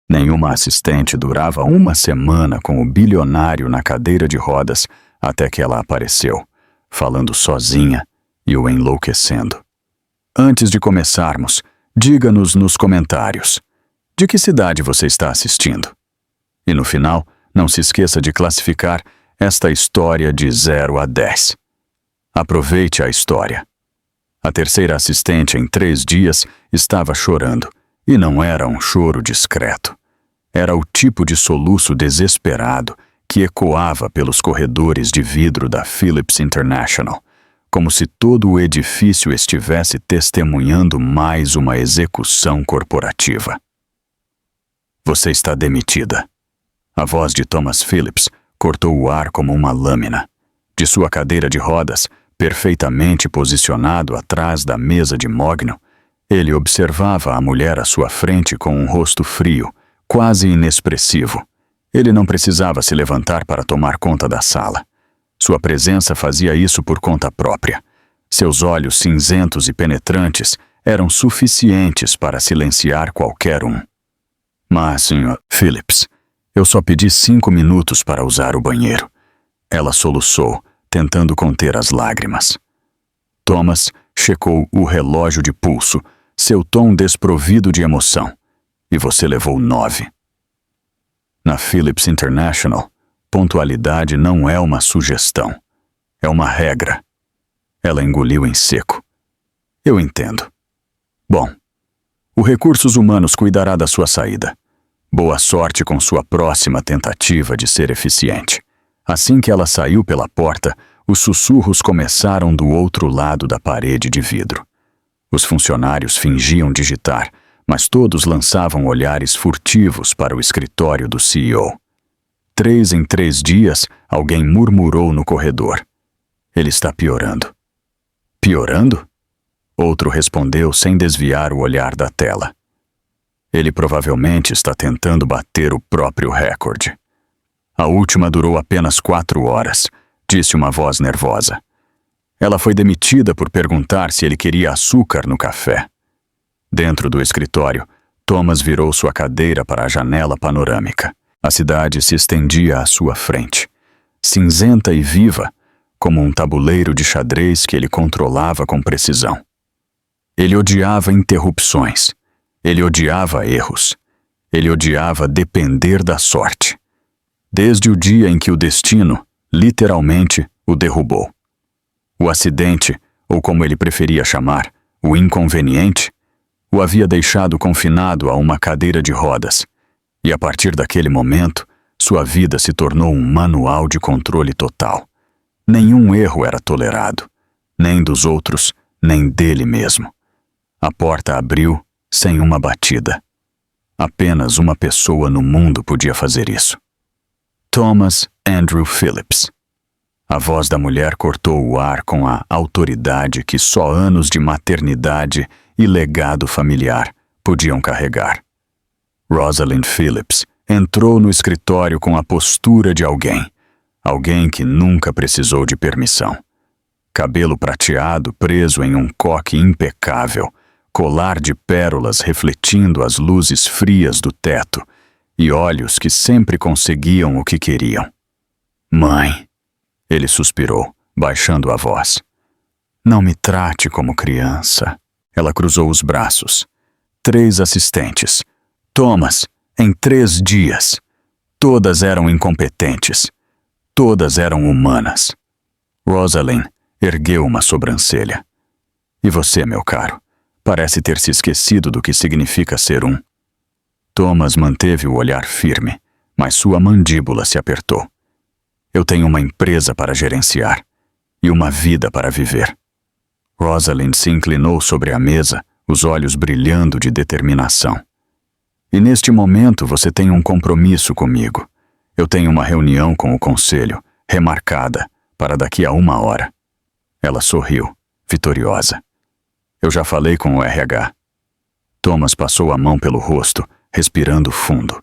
Nenhuma assistente durava uma semana com o bilionário na cadeira de rodas até que ela apareceu, falando sozinha e o enlouquecendo. Antes de começarmos, diga-nos nos comentários de que cidade você está assistindo. E no final, não se esqueça de classificar esta história de 0 a 10. Aproveite a história. A terceira assistente em 3 dias estava chorando, e não era um choro discreto. Era o tipo de soluço desesperado que ecoava pelos corredores de vidro da Philips International, como se todo o edifício estivesse testemunhando mais uma execução corporativa. Você está demitida. A voz de Thomas Phillips cortou o ar como uma lâmina. De sua cadeira de rodas, perfeitamente posicionado atrás da mesa de mogno, ele observava a mulher à sua frente com um rosto frio, quase inexpressivo. Ele não precisava se levantar para tomar conta da sala. Sua presença fazia isso por conta própria. Seus olhos cinzentos e penetrantes eram suficientes para silenciar qualquer um. Mas, Sr. Phillips, eu só pedi 5 minutos para usar o banheiro. Ela soluçou, tentando conter as lágrimas. Thomas checou o relógio de pulso, seu tom desprovido de emoção. E você levou 9. Na Philips International, pontualidade não é uma sugestão. É uma regra. Ela engoliu em seco. Eu entendo. Bom, o Recursos Humanos cuidará da sua saída. Boa sorte com sua próxima tentativa de ser eficiente. Assim que ela saiu pela porta, os sussurros começaram do outro lado da parede de vidro. Os funcionários fingiam digitar, mas todos lançavam olhares furtivos para o escritório do CEO. 3 em 3 dias, alguém murmurou no corredor. Ele está piorando. Piorando? Outro respondeu sem desviar o olhar da tela. Ele provavelmente está tentando bater o próprio recorde. A última durou apenas 4 horas, disse uma voz nervosa. Ela foi demitida por perguntar se ele queria açúcar no café. Dentro do escritório, Thomas virou sua cadeira para a janela panorâmica. A cidade se estendia à sua frente, cinzenta e viva, como um tabuleiro de xadrez que ele controlava com precisão. Ele odiava interrupções. Ele odiava erros. Ele odiava depender da sorte. Desde o dia em que o destino, literalmente, o derrubou. O acidente, ou como ele preferia chamar, o inconveniente, o havia deixado confinado a uma cadeira de rodas, e a partir daquele momento, sua vida se tornou um manual de controle total. Nenhum erro era tolerado, nem dos outros, nem dele mesmo. A porta abriu sem uma batida. Apenas uma pessoa no mundo podia fazer isso. Thomas Andrew Phillips. A voz da mulher cortou o ar com a autoridade que só anos de maternidade e legado familiar podiam carregar. Rosalind Phillips entrou no escritório com a postura de alguém que nunca precisou de permissão. Cabelo prateado preso em um coque impecável, colar de pérolas refletindo as luzes frias do teto e olhos que sempre conseguiam o que queriam. Mãe, ele suspirou, baixando a voz. Não me trate como criança. Ela cruzou os braços. 3 assistentes. Thomas, em 3 dias. Todas eram incompetentes. Todas eram humanas. Rosalind ergueu uma sobrancelha. E você, meu caro, parece ter se esquecido do que significa ser um. Thomas manteve o olhar firme, mas sua mandíbula se apertou. Eu tenho uma empresa para gerenciar e uma vida para viver. Rosalind se inclinou sobre a mesa, os olhos brilhando de determinação. E neste momento você tem um compromisso comigo. Eu tenho uma reunião com o conselho, remarcada, para daqui a 1 hora. Ela sorriu, vitoriosa. Eu já falei com o RH. Thomas passou a mão pelo rosto, respirando fundo.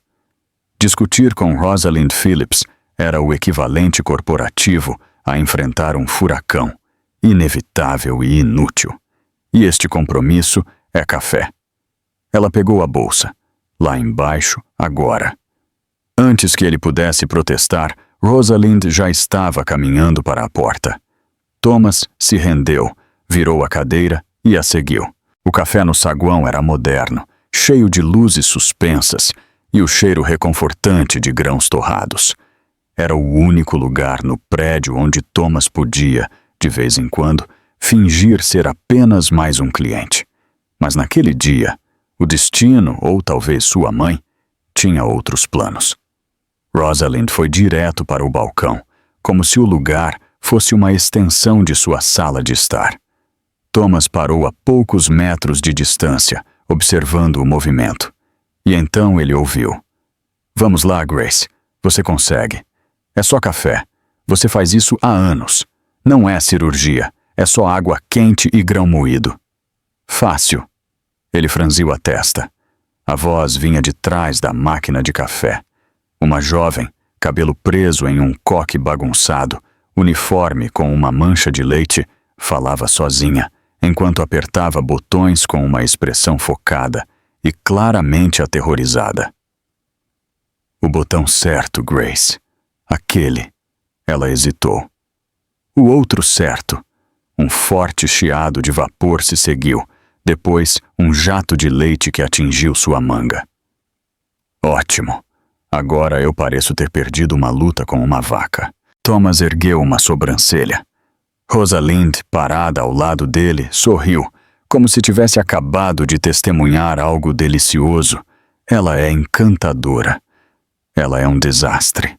Discutir com Rosalind Phillips era o equivalente corporativo a enfrentar um furacão, inevitável e inútil. E este compromisso é café. Ela pegou a bolsa. Lá embaixo Agora. Antes que ele pudesse protestar, Rosalind já estava caminhando para a porta. Thomas se rendeu, virou a cadeira e a seguiu. O café no saguão era moderno, cheio de luzes suspensas e o cheiro reconfortante de grãos torrados. Era o único lugar no prédio onde Thomas podia, de vez em quando, fingir ser apenas mais um cliente. Mas naquele dia, o destino, ou talvez sua mãe, tinha outros planos. Rosalind foi direto para o balcão, como se o lugar fosse uma extensão de sua sala de estar. Thomas parou a poucos metros de distância, observando o movimento. E então ele ouviu. Vamos lá, Grace. Você consegue. É só café. Você faz isso há anos. Não é cirurgia. É só água quente e grão moído. Fácil. Ele franziu a testa. A voz vinha de trás da máquina de café. Uma jovem, cabelo preso em um coque bagunçado, uniforme com uma mancha de leite, falava sozinha, enquanto apertava botões com uma expressão focada e claramente aterrorizada. O botão certo, Grace. Aquele. Ela hesitou. O outro certo. Um forte chiado de vapor se seguiu, depois um jato de leite que atingiu sua manga. Ótimo. Agora eu pareço ter perdido uma luta com uma vaca. Thomas ergueu uma sobrancelha. Rosalind, parada ao lado dele, sorriu, como se tivesse acabado de testemunhar algo delicioso. Ela é encantadora. Ela é um desastre.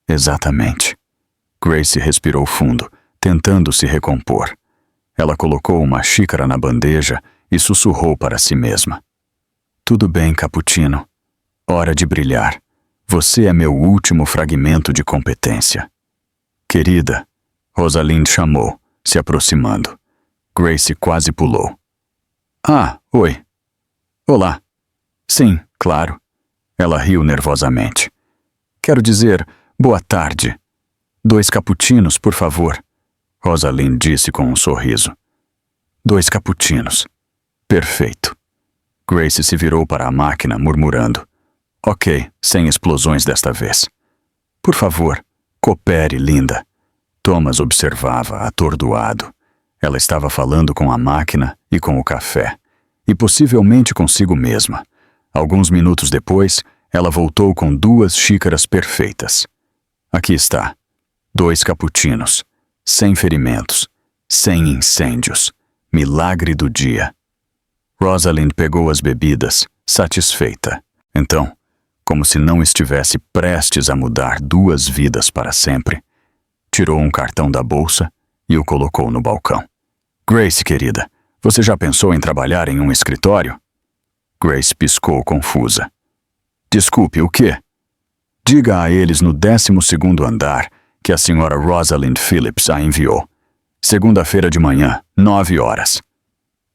Exatamente. Grace respirou fundo, tentando se recompor. Ela colocou uma xícara na bandeja e sussurrou para si mesma. Tudo bem, Cappuccino. Hora de brilhar. Você é meu último fragmento de competência. Querida, Rosalind chamou, se aproximando. Grace quase pulou. Ah, oi. Olá. Sim, claro. Ela riu nervosamente. Quero dizer, boa tarde. 2 cappuccinos, por favor. Rosalind disse com um sorriso. 2 cappuccinos. Perfeito. Grace se virou para a máquina, murmurando. Ok, sem explosões desta vez. Por favor, coopere, linda. Thomas observava, atordoado. Ela estava falando com a máquina e com o café, e possivelmente consigo mesma. Alguns minutos depois, ela voltou com 2 xícaras perfeitas. Aqui está. 2 cappuccinos. Sem ferimentos. Sem incêndios. Milagre do dia. Rosalind pegou as bebidas, satisfeita. Então, como se não estivesse prestes a mudar 2 vidas para sempre, tirou um cartão da bolsa e o colocou no balcão. Grace, querida, você já pensou em trabalhar em um escritório? Grace piscou confusa. Desculpe, o quê? Diga a eles no 12º andar que a senhora Rosalind Phillips a enviou. Segunda-feira de manhã, 9 horas.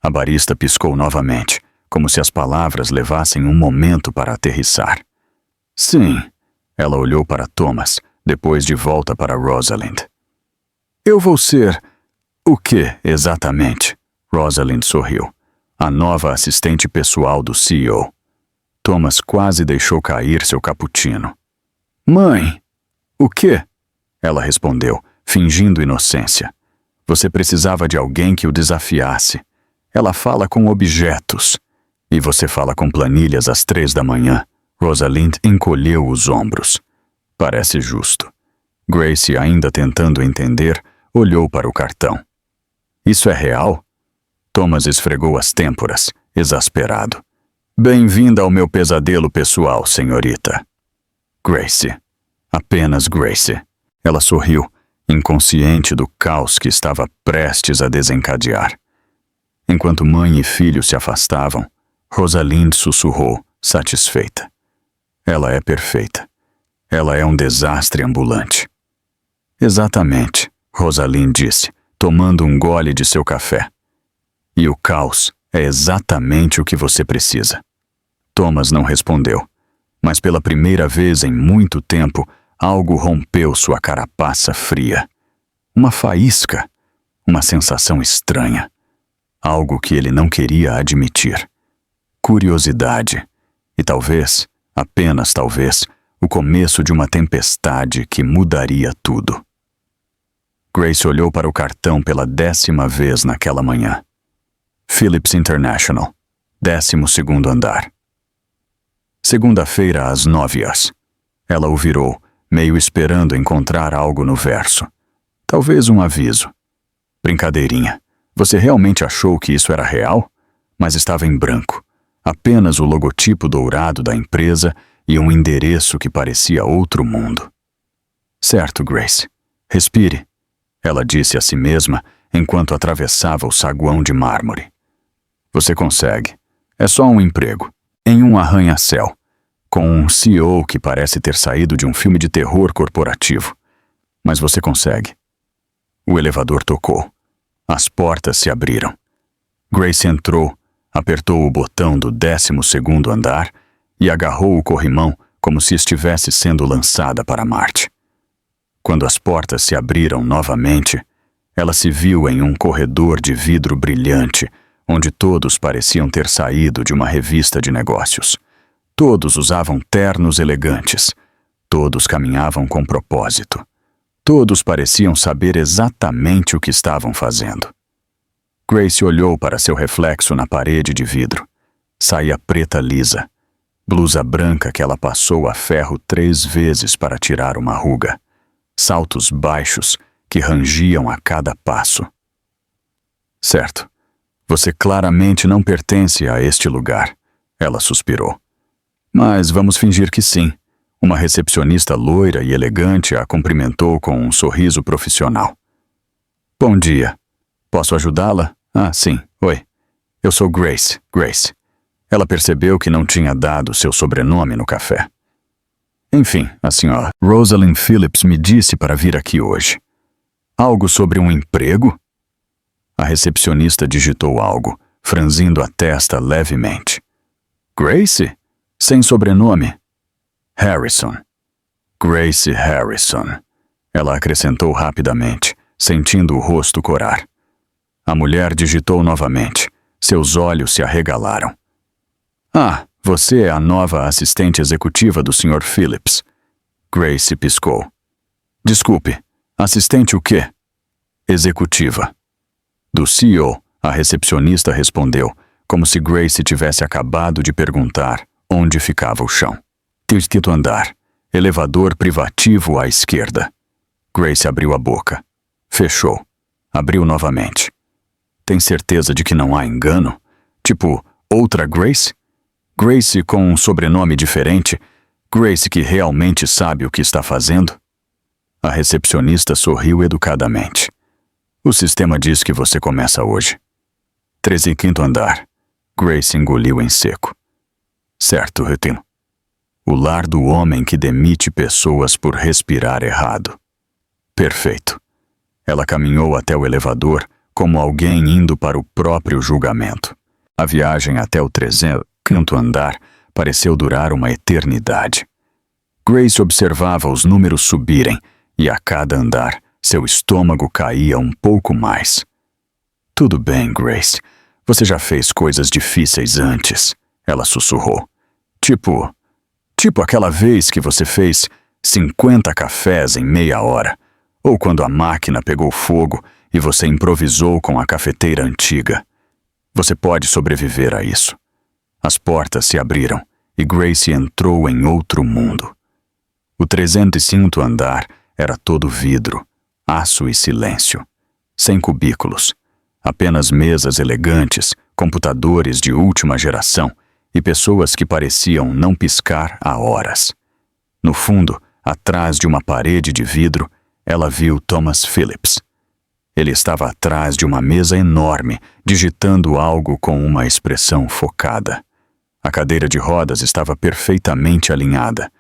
A barista piscou novamente, como se as palavras levassem um momento para aterrissar. Sim, ela olhou para Thomas, depois de volta para Rosalind. Eu vou ser... O que, exatamente? Rosalind sorriu. A nova assistente pessoal do CEO. Thomas quase deixou cair seu cappuccino. Mãe! O quê? Ela respondeu, fingindo inocência. Você precisava de alguém que o desafiasse. Ela fala com objetos. E você fala com planilhas às 3 da manhã. Rosalind encolheu os ombros. Parece justo. Grace, ainda tentando entender, olhou para o cartão. Isso é real? Thomas esfregou as têmporas, exasperado. Bem-vinda ao meu pesadelo pessoal, senhorita. Grace. Apenas Grace. Ela sorriu, inconsciente do caos que estava prestes a desencadear. Enquanto mãe e filho se afastavam, Rosalind sussurrou, satisfeita. Ela é perfeita. Ela é um desastre ambulante. Exatamente, Rosalind disse, tomando um gole de seu café. E o caos é exatamente o que você precisa. Thomas não respondeu, mas pela primeira vez em muito tempo, algo rompeu sua carapaça fria. Uma faísca, uma sensação estranha. Algo que ele não queria admitir. Curiosidade e talvez apenas talvez, o começo de uma tempestade que mudaria tudo. Grace olhou para o cartão pela 10ª vez naquela manhã. Phillips International, 12º andar. Segunda-feira às 9h. Ela o virou, meio esperando encontrar algo no verso. Talvez um aviso. Brincadeirinha. Você realmente achou que isso era real? Mas estava em branco. Apenas o logotipo dourado da empresa e um endereço que parecia outro mundo. Certo, Grace. Respire, ela disse a si mesma enquanto atravessava o saguão de mármore. Você consegue. É só um emprego. Em um arranha-céu. Com um CEO que parece ter saído de um filme de terror corporativo. Mas você consegue. O elevador tocou. As portas se abriram. Grace entrou, apertou o botão do 12º andar e agarrou o corrimão como se estivesse sendo lançada para Marte. Quando as portas se abriram novamente, ela se viu em um corredor de vidro brilhante, onde todos pareciam ter saído de uma revista de negócios. Todos usavam ternos elegantes. Todos caminhavam com propósito. Todos pareciam saber exatamente o que estavam fazendo. Grace olhou para seu reflexo na parede de vidro. Saia preta lisa. Blusa branca que ela passou a ferro 3 vezes para tirar uma ruga. Saltos baixos que rangiam a cada passo. Certo. Você claramente não pertence a este lugar, ela suspirou. Mas vamos fingir que sim. Uma recepcionista loira e elegante a cumprimentou com um sorriso profissional. Bom dia. Posso ajudá-la? Ah, sim. Oi. Eu sou Grace. Grace. Ela percebeu que não tinha dado seu sobrenome no café. Enfim, a senhora Rosalind Phillips me disse para vir aqui hoje. Algo sobre um emprego? A recepcionista digitou algo, franzindo a testa levemente. Grace? Sem sobrenome. Harrison. Grace Harrison. Ela acrescentou rapidamente, sentindo o rosto corar. A mulher digitou novamente. Seus olhos se arregalaram. Ah, você é a nova assistente executiva do Sr. Phillips. Grace piscou. Desculpe, assistente o quê? Executiva. Do CEO, a recepcionista respondeu, como se Grace tivesse acabado de perguntar onde ficava o chão. 3º andar. Elevador privativo à esquerda. Grace abriu a boca. Fechou. Abriu novamente. Tem certeza de que não há engano? Tipo, outra Grace? Grace com um sobrenome diferente? Grace que realmente sabe o que está fazendo? A recepcionista sorriu educadamente. O sistema diz que você começa hoje. 35º andar. Grace engoliu em seco. Certo, retino. O lar do homem que demite pessoas por respirar errado. Perfeito. Ela caminhou até o elevador como alguém indo para o próprio julgamento. A viagem até o 305º andar pareceu durar uma eternidade. Grace observava os números subirem e a cada andar seu estômago caía um pouco mais. Tudo bem, Grace. Você já fez coisas difíceis antes, ela sussurrou. Tipo aquela vez que você fez 50 cafés em meia hora, ou quando a máquina pegou fogo e você improvisou com a cafeteira antiga. Você pode sobreviver a isso. As portas se abriram e Grace entrou em outro mundo. O 305º andar era todo vidro, aço e silêncio. Sem cubículos. Apenas mesas elegantes, computadores de última geração e pessoas que pareciam não piscar há horas. No fundo, atrás de uma parede de vidro, ela viu Thomas Phillips. Ele estava atrás de uma mesa enorme, digitando algo com uma expressão focada. A cadeira de rodas estava perfeitamente alinhada,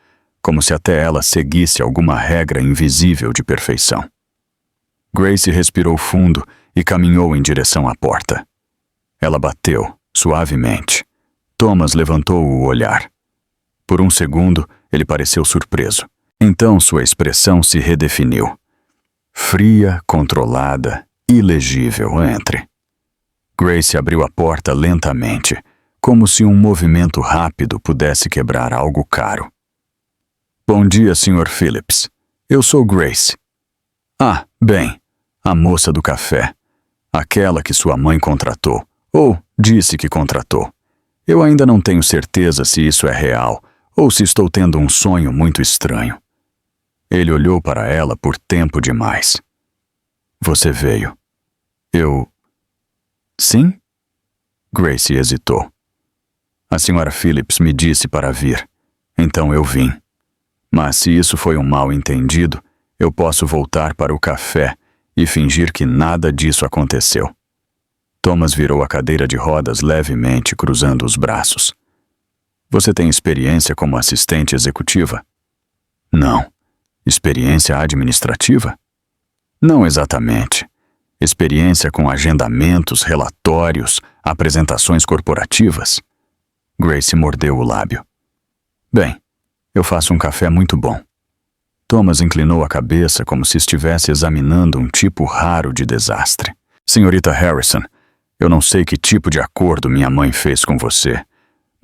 como se até ela seguisse alguma regra invisível de perfeição. Grace respirou fundo e caminhou em direção à porta. Ela bateu, suavemente. Thomas levantou o olhar. Por um segundo, ele pareceu surpreso. Então sua expressão se redefiniu. Fria, controlada, ilegível, entre. Grace abriu a porta lentamente, como se um movimento rápido pudesse quebrar algo caro. Bom dia, Sr. Phillips. Eu sou Grace. Ah, bem, a moça do café. Aquela que sua mãe contratou, ou disse que contratou. Eu ainda não tenho certeza se isso é real, ou se estou tendo um sonho muito estranho. Ele olhou para ela por tempo demais. Você veio. Sim? Grace hesitou. A Sra. Phillips me disse para vir, então eu vim. Mas se isso foi um mal-entendido, eu posso voltar para o café e fingir que nada disso aconteceu. Thomas virou a cadeira de rodas levemente, cruzando os braços. Você tem experiência como assistente executiva? Não. Experiência administrativa? Não exatamente. Experiência com agendamentos, relatórios, apresentações corporativas. Grace mordeu o lábio. Bem, eu faço um café muito bom. Thomas inclinou a cabeça como se estivesse examinando um tipo raro de desastre. Senhorita Harrison, eu não sei que tipo de acordo minha mãe fez com você,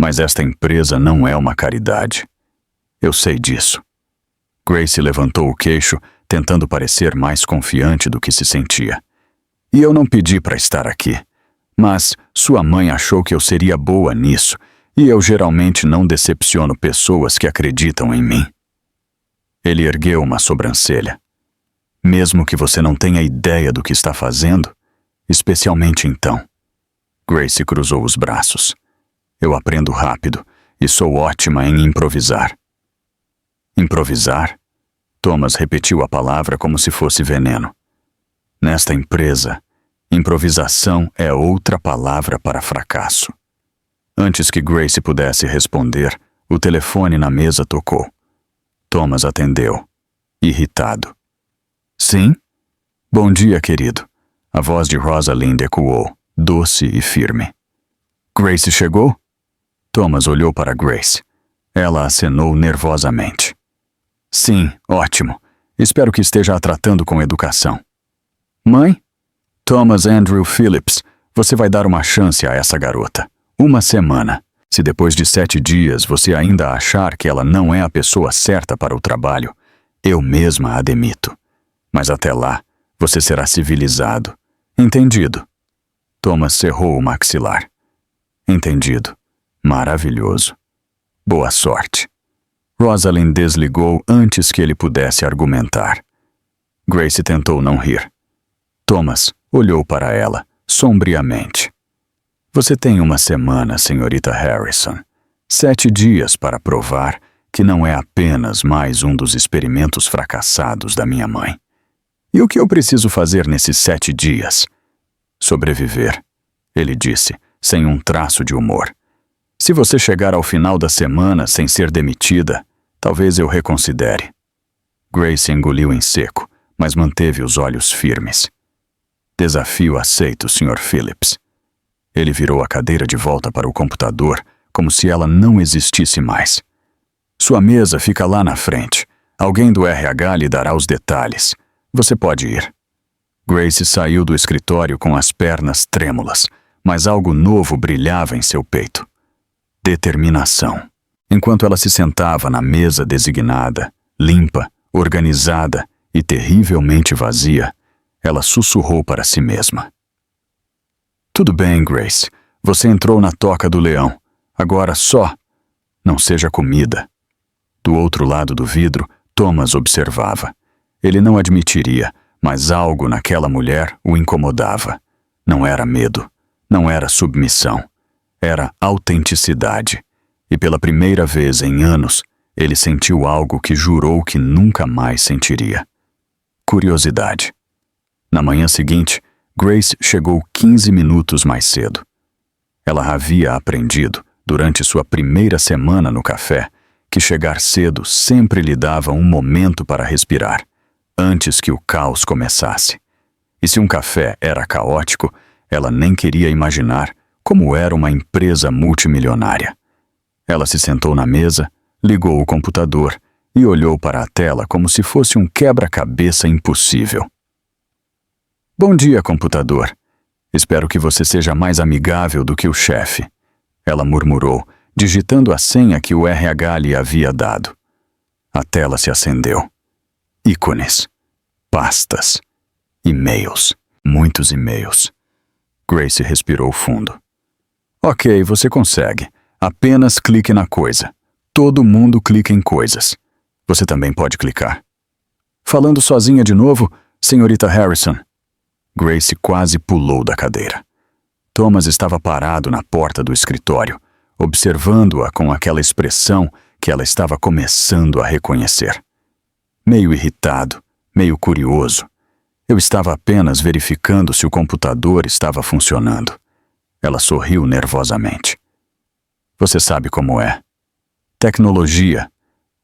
mas esta empresa não é uma caridade. Eu sei disso. Grace levantou o queixo, tentando parecer mais confiante do que se sentia. E eu não pedi para estar aqui, mas sua mãe achou que eu seria boa nisso, e eu geralmente não decepciono pessoas que acreditam em mim. Ele ergueu uma sobrancelha. Mesmo que você não tenha ideia do que está fazendo, especialmente então. Grace cruzou os braços. Eu aprendo rápido e sou ótima em improvisar. Improvisar? Thomas repetiu a palavra como se fosse veneno. Nesta empresa, improvisação é outra palavra para fracasso. Antes que Grace pudesse responder, o telefone na mesa tocou. Thomas atendeu, irritado. Sim? Bom dia, querido. A voz de Rosalind ecoou, doce e firme. Grace chegou? Thomas olhou para Grace. Ela acenou nervosamente. Sim, ótimo. Espero que esteja a tratando com educação. Mãe? Thomas Andrew Phillips, você vai dar uma chance a essa garota. Uma semana. Se depois de 7 dias você ainda achar que ela não é a pessoa certa para o trabalho, eu mesma a demito. Mas até lá, você será civilizado. Entendido? Thomas cerrou o maxilar. Entendido. Maravilhoso. Boa sorte. Rosalind desligou antes que ele pudesse argumentar. Grace tentou não rir. Thomas olhou para ela, sombriamente. Você tem uma semana, senhorita Harrison. 7 dias para provar que não é apenas mais um dos experimentos fracassados da minha mãe. E o que eu preciso fazer nesses 7 dias? Sobreviver, ele disse, sem um traço de humor. Se você chegar ao final da semana sem ser demitida, talvez eu reconsidere. Grace engoliu em seco, mas manteve os olhos firmes. Desafio aceito, Sr. Phillips. Ele virou a cadeira de volta para o computador, como se ela não existisse mais. Sua mesa fica lá na frente. Alguém do RH lhe dará os detalhes. Você pode ir. Grace saiu do escritório com as pernas trêmulas, mas algo novo brilhava em seu peito. Determinação. Enquanto ela se sentava na mesa designada, limpa, organizada e terrivelmente vazia, ela sussurrou para si mesma. Tudo bem, Grace. Você entrou na toca do leão. Agora só. Não seja comida. Do outro lado do vidro, Thomas observava. Ele não admitiria, mas algo naquela mulher o incomodava. Não era medo. Não era submissão. Era autenticidade. E pela primeira vez em anos, ele sentiu algo que jurou que nunca mais sentiria. Curiosidade. Na manhã seguinte, Grace chegou 15 minutos mais cedo. Ela havia aprendido, durante sua primeira semana no café, que chegar cedo sempre lhe dava um momento para respirar, antes que o caos começasse. E se um café era caótico, ela nem queria imaginar como era uma empresa multimilionária. Ela se sentou na mesa, ligou o computador e olhou para a tela como se fosse um quebra-cabeça impossível. Bom dia, computador. Espero que você seja mais amigável do que o chefe. Ela murmurou, digitando a senha que o RH lhe havia dado. A tela se acendeu. Ícones. Pastas. E-mails. Muitos e-mails. Grace respirou fundo. Ok, você consegue. Apenas clique na coisa. Todo mundo clica em coisas. Você também pode clicar. Falando sozinha de novo, senhorita Harrison. Grace quase pulou da cadeira. Thomas estava parado na porta do escritório, observando-a com aquela expressão que ela estava começando a reconhecer. Meio irritado, meio curioso. Eu estava apenas verificando se o computador estava funcionando. Ela sorriu nervosamente. Você sabe como é. Tecnologia.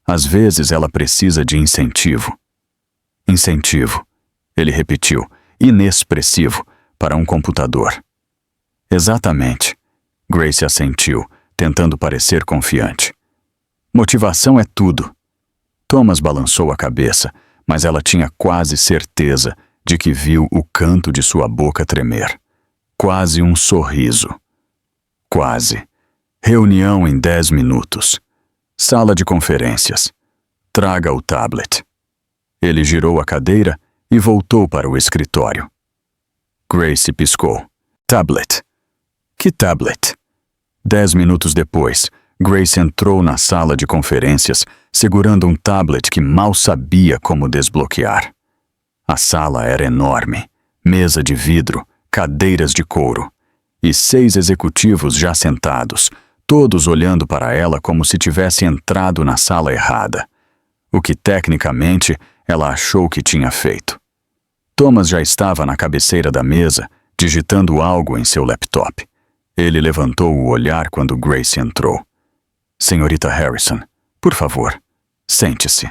Às vezes ela precisa de incentivo. Incentivo. Ele repetiu, inexpressivo, para um computador. Exatamente. Grace assentiu, tentando parecer confiante. Motivação é tudo. Thomas balançou a cabeça, mas ela tinha quase certeza de que viu o canto de sua boca tremer. Quase um sorriso. Quase. Reunião em 10 minutos. Sala de conferências. Traga o tablet. Ele girou a cadeira e voltou para o escritório. Grace piscou. Tablet. Que tablet? 10 minutos depois, Grace entrou na sala de conferências segurando um tablet que mal sabia como desbloquear. A sala era enorme, mesa de vidro, cadeiras de couro, e 6 executivos já sentados, todos olhando para ela como se tivesse entrado na sala errada, o que tecnicamente ela achou que tinha feito. Thomas já estava na cabeceira da mesa, digitando algo em seu laptop. Ele levantou o olhar quando Grace entrou. Senhorita Harrison, por favor, sente-se.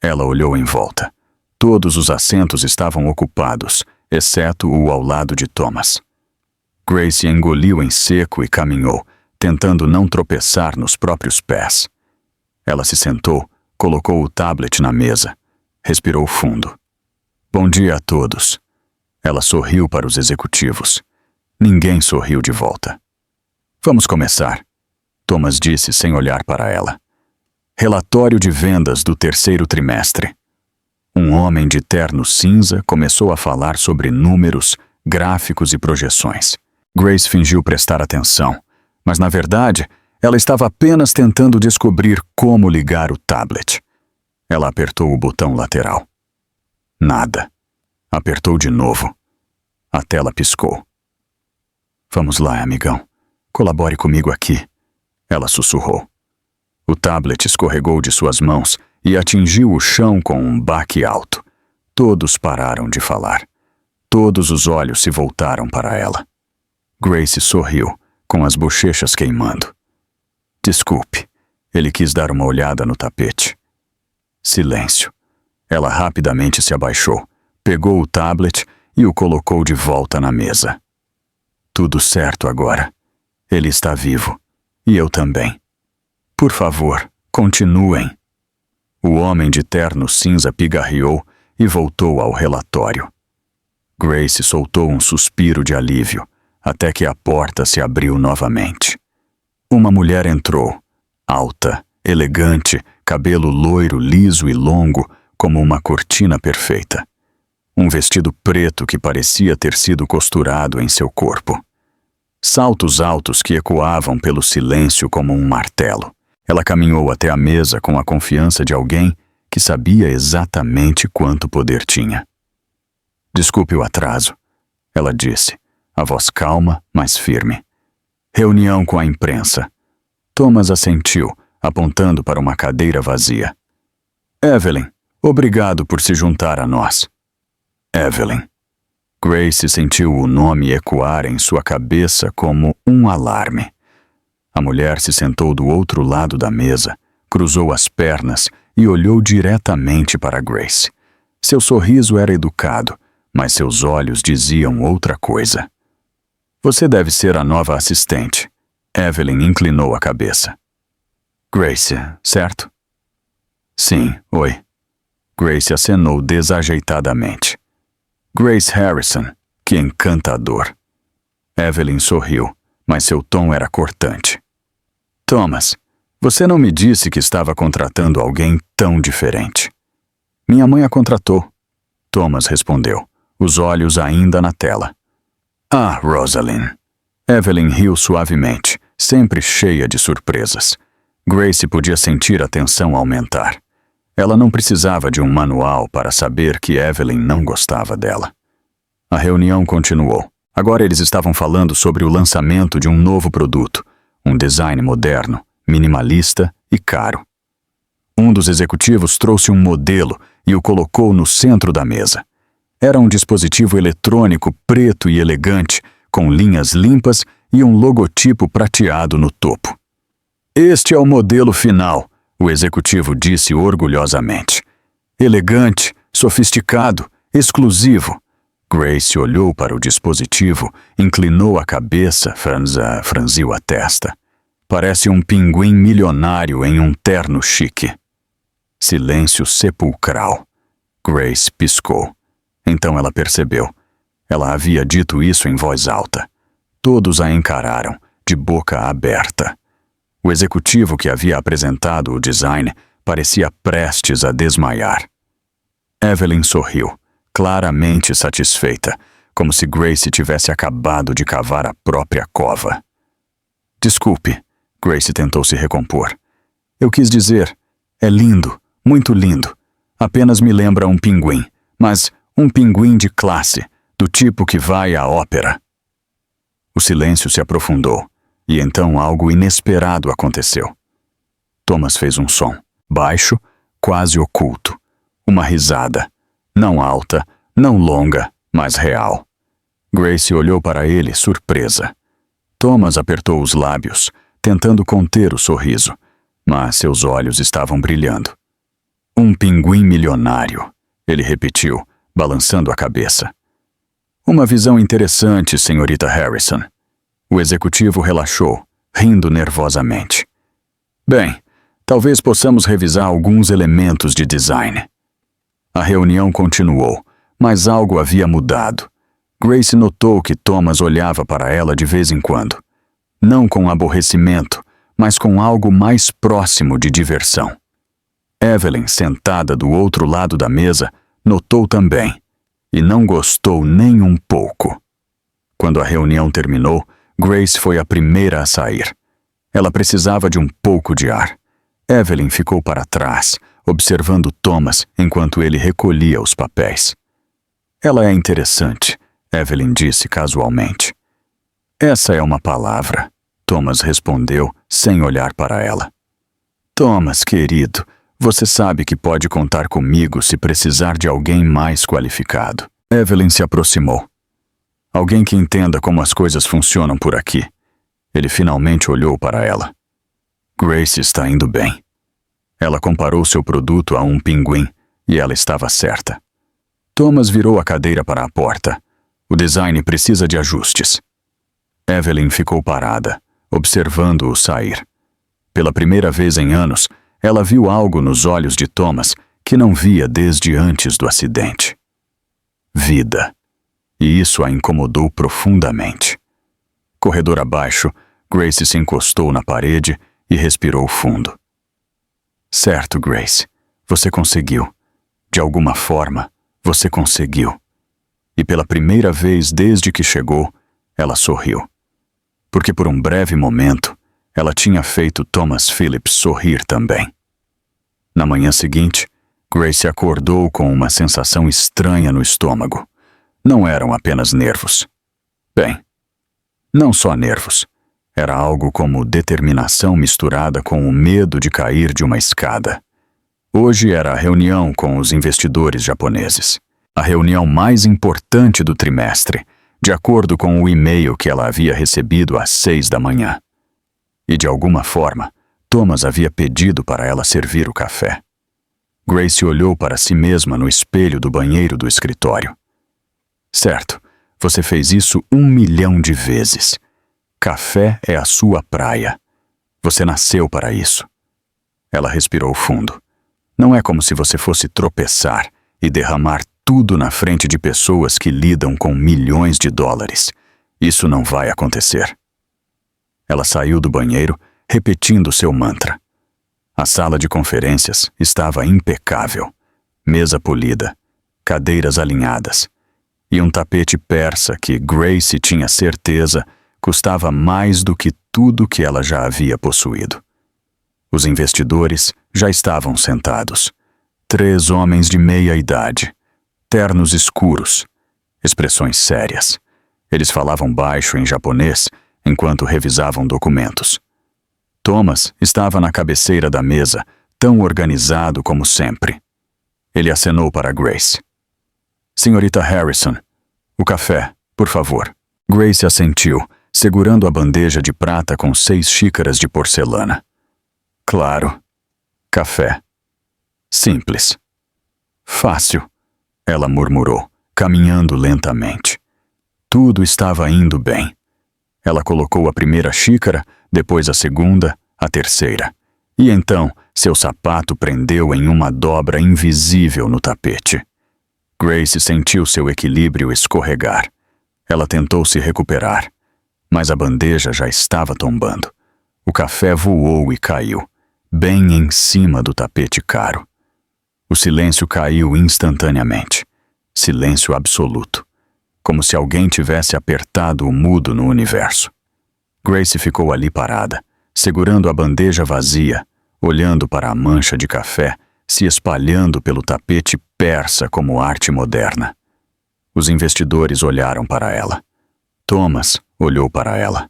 Ela olhou em volta. Todos os assentos estavam ocupados, exceto o ao lado de Thomas. Grace engoliu em seco e caminhou, tentando não tropeçar nos próprios pés. Ela se sentou, colocou o tablet na mesa, respirou fundo. Bom dia a todos. Ela sorriu para os executivos. Ninguém sorriu de volta. Vamos começar, Thomas disse sem olhar para ela. Relatório de vendas do 3º trimestre. Um homem de terno cinza começou a falar sobre números, gráficos e projeções. Grace fingiu prestar atenção, mas na verdade, ela estava apenas tentando descobrir como ligar o tablet. Ela apertou o botão lateral. Nada. Apertou de novo. A tela piscou. Vamos lá, amigão. Colabore comigo aqui. Ela sussurrou. O tablet escorregou de suas mãos e atingiu o chão com um baque alto. Todos pararam de falar. Todos os olhos se voltaram para ela. Grace sorriu, com as bochechas queimando. Desculpe. Ele quis dar uma olhada no tapete. Silêncio. Ela rapidamente se abaixou, pegou o tablet e o colocou de volta na mesa. Tudo certo agora. Ele está vivo. E eu também. Por favor, continuem. O homem de terno cinza pigarreou e voltou ao relatório. Grace soltou um suspiro de alívio, até que a porta se abriu novamente. Uma mulher entrou, alta, elegante, cabelo loiro, liso e longo, como uma cortina perfeita. Um vestido preto que parecia ter sido costurado em seu corpo. Saltos altos que ecoavam pelo silêncio como um martelo. Ela caminhou até a mesa com a confiança de alguém que sabia exatamente quanto poder tinha. Desculpe o atraso, ela disse, a voz calma, mas firme. Reunião com a imprensa. Thomas assentiu, apontando para uma cadeira vazia. Evelyn, obrigado por se juntar a nós. Evelyn. Grace sentiu o nome ecoar em sua cabeça como um alarme. A mulher se sentou do outro lado da mesa, cruzou as pernas e olhou diretamente para Grace. Seu sorriso era educado, mas seus olhos diziam outra coisa. Você deve ser a nova assistente. Evelyn inclinou a cabeça. Grace, certo? Sim, oi. Grace acenou desajeitadamente. Grace Harrison, que encantador. Evelyn sorriu, mas seu tom era cortante. Thomas, você não me disse que estava contratando alguém tão diferente. Minha mãe a contratou. Thomas respondeu, os olhos ainda na tela. Ah, Rosalind. Evelyn riu suavemente, sempre cheia de surpresas. Grace podia sentir a tensão aumentar. Ela não precisava de um manual para saber que Evelyn não gostava dela. A reunião continuou. Agora eles estavam falando sobre o lançamento de um novo produto, um design moderno, minimalista e caro. Um dos executivos trouxe um modelo e o colocou no centro da mesa. Era um dispositivo eletrônico preto e elegante, com linhas limpas e um logotipo prateado no topo. Este é o modelo final, o executivo disse orgulhosamente. Elegante, sofisticado, exclusivo. Grace olhou para o dispositivo, inclinou a cabeça, franziu a testa. Parece um pinguim milionário em um terno chique. Silêncio sepulcral. Grace piscou. Então ela percebeu. Ela havia dito isso em voz alta. Todos a encararam, de boca aberta. O executivo que havia apresentado o design parecia prestes a desmaiar. Evelyn sorriu, claramente satisfeita, como se Grace tivesse acabado de cavar a própria cova. Desculpe, Grace tentou se recompor. Eu quis dizer, é lindo, muito lindo. Apenas me lembra um pinguim, mas um pinguim de classe, do tipo que vai à ópera. O silêncio se aprofundou, e então algo inesperado aconteceu. Thomas fez um som, baixo, quase oculto. Uma risada, não alta, não longa, mas real. Grace olhou para ele, surpresa. Thomas apertou os lábios, tentando conter o sorriso, mas seus olhos estavam brilhando. Um pinguim milionário, ele repetiu, balançando a cabeça. Uma visão interessante, senhorita Harrison. O executivo relaxou, rindo nervosamente. Bem, talvez possamos revisar alguns elementos de design. A reunião continuou, mas algo havia mudado. Grace notou que Thomas olhava para ela de vez em quando. Não com aborrecimento, mas com algo mais próximo de diversão. Evelyn, sentada do outro lado da mesa, notou também, e não gostou nem um pouco. Quando a reunião terminou, Grace foi a primeira a sair. Ela precisava de um pouco de ar. Evelyn ficou para trás, observando Thomas enquanto ele recolhia os papéis. Ela é interessante, Evelyn disse casualmente. Essa é uma palavra, Thomas respondeu, sem olhar para ela. Thomas, querido, você sabe que pode contar comigo se precisar de alguém mais qualificado. Evelyn se aproximou. Alguém que entenda como as coisas funcionam por aqui. Ele finalmente olhou para ela. Grace está indo bem. Ela comparou seu produto a um pinguim, e ela estava certa. Thomas virou a cadeira para a porta. O design precisa de ajustes. Evelyn ficou parada, observando-o sair. Pela primeira vez em anos, ela viu algo nos olhos de Thomas que não via desde antes do acidente. Vida. E isso a incomodou profundamente. Corredor abaixo, Grace se encostou na parede e respirou fundo. Certo, Grace. Você conseguiu. De alguma forma, você conseguiu. E pela primeira vez desde que chegou, ela sorriu. Porque por um breve momento, ela tinha feito Thomas Phillips sorrir também. Na manhã seguinte, Grace acordou com uma sensação estranha no estômago. Não eram apenas nervos. Bem, não só nervos. Era algo como determinação misturada com o medo de cair de uma escada. Hoje era a reunião com os investidores japoneses. A reunião mais importante do trimestre, de acordo com o e-mail que ela havia recebido às 6 da manhã. E de alguma forma, Thomas havia pedido para ela servir o café. Grace olhou para si mesma no espelho do banheiro do escritório. Certo, você fez isso 1 milhão de vezes. Café é a sua praia. Você nasceu para isso. Ela respirou fundo. Não é como se você fosse tropeçar e derramar tudo na frente de pessoas que lidam com milhões de dólares. Isso não vai acontecer. Ela saiu do banheiro, repetindo seu mantra. A sala de conferências estava impecável. Mesa polida, cadeiras alinhadas e um tapete persa que Grace tinha certeza custava mais do que tudo que ela já havia possuído. Os investidores já estavam sentados. 3 homens de meia idade, ternos escuros, expressões sérias. Eles falavam baixo em japonês enquanto revisavam documentos. Thomas estava na cabeceira da mesa, tão organizado como sempre. Ele acenou para Grace. Senhorita Harrison, o café, por favor. Grace assentiu, segurando a bandeja de prata com 6 xícaras de porcelana. Claro. Café. Simples. Fácil, ela murmurou, caminhando lentamente. Tudo estava indo bem. Ela colocou a primeira xícara, depois a segunda, a terceira. E então, seu sapato prendeu em uma dobra invisível no tapete. Grace sentiu seu equilíbrio escorregar. Ela tentou se recuperar, mas a bandeja já estava tombando. O café voou e caiu, bem em cima do tapete caro. O silêncio caiu instantaneamente. Silêncio absoluto. Como se alguém tivesse apertado o mudo no universo. Grace ficou ali parada, segurando a bandeja vazia, olhando para a mancha de café se espalhando pelo tapete persa como arte moderna. Os investidores olharam para ela. Thomas olhou para ela.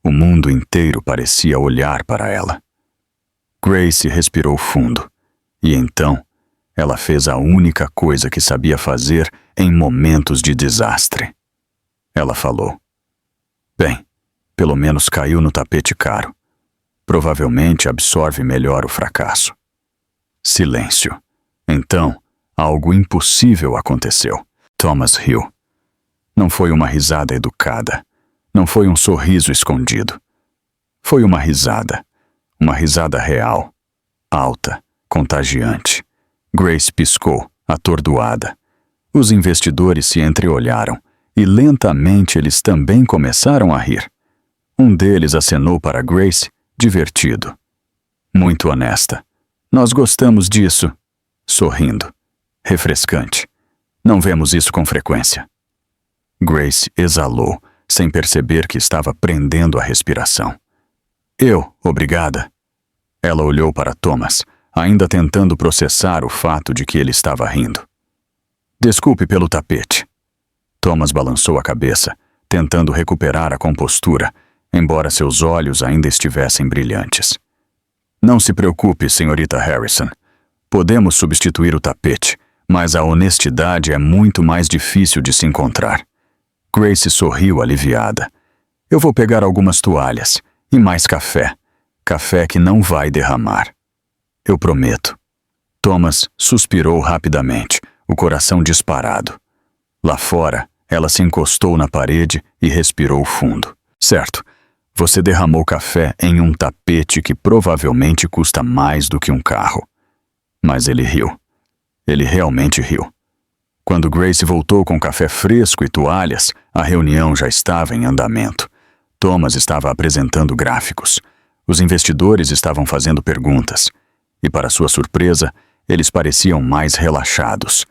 O mundo inteiro parecia olhar para ela. Grace respirou fundo, e então ela fez a única coisa que sabia fazer em momentos de desastre. Ela falou: "Bem, pelo menos caiu no tapete caro. Provavelmente absorve melhor o fracasso." Silêncio. Então, algo impossível aconteceu. Thomas riu. Não foi uma risada educada. Não foi um sorriso escondido. Foi uma risada real, alta, contagiante. Grace piscou, atordoada. Os investidores se entreolharam e lentamente eles também começaram a rir. Um deles acenou para Grace, divertido. "Muito honesta. Nós gostamos disso." Sorrindo. "Refrescante. Não vemos isso com frequência." Grace exalou, sem perceber que estava prendendo a respiração. Obrigada." Ela olhou para Thomas, ainda tentando processar o fato de que ele estava rindo. "Desculpe pelo tapete." Thomas balançou a cabeça, tentando recuperar a compostura, embora seus olhos ainda estivessem brilhantes. "Não se preocupe, senhorita Harrison. Podemos substituir o tapete, mas a honestidade é muito mais difícil de se encontrar." Grace sorriu aliviada. "Eu vou pegar algumas toalhas e mais café. Café que não vai derramar." "Eu prometo." Thomas suspirou rapidamente, o coração disparado. Lá fora, ela se encostou na parede e respirou fundo. "Certo, você derramou café em um tapete que provavelmente custa mais do que um carro." Mas ele riu. Ele realmente riu. Quando Grace voltou com café fresco e toalhas, a reunião já estava em andamento. Thomas estava apresentando gráficos. Os investidores estavam fazendo perguntas. E, para sua surpresa, eles pareciam mais relaxados.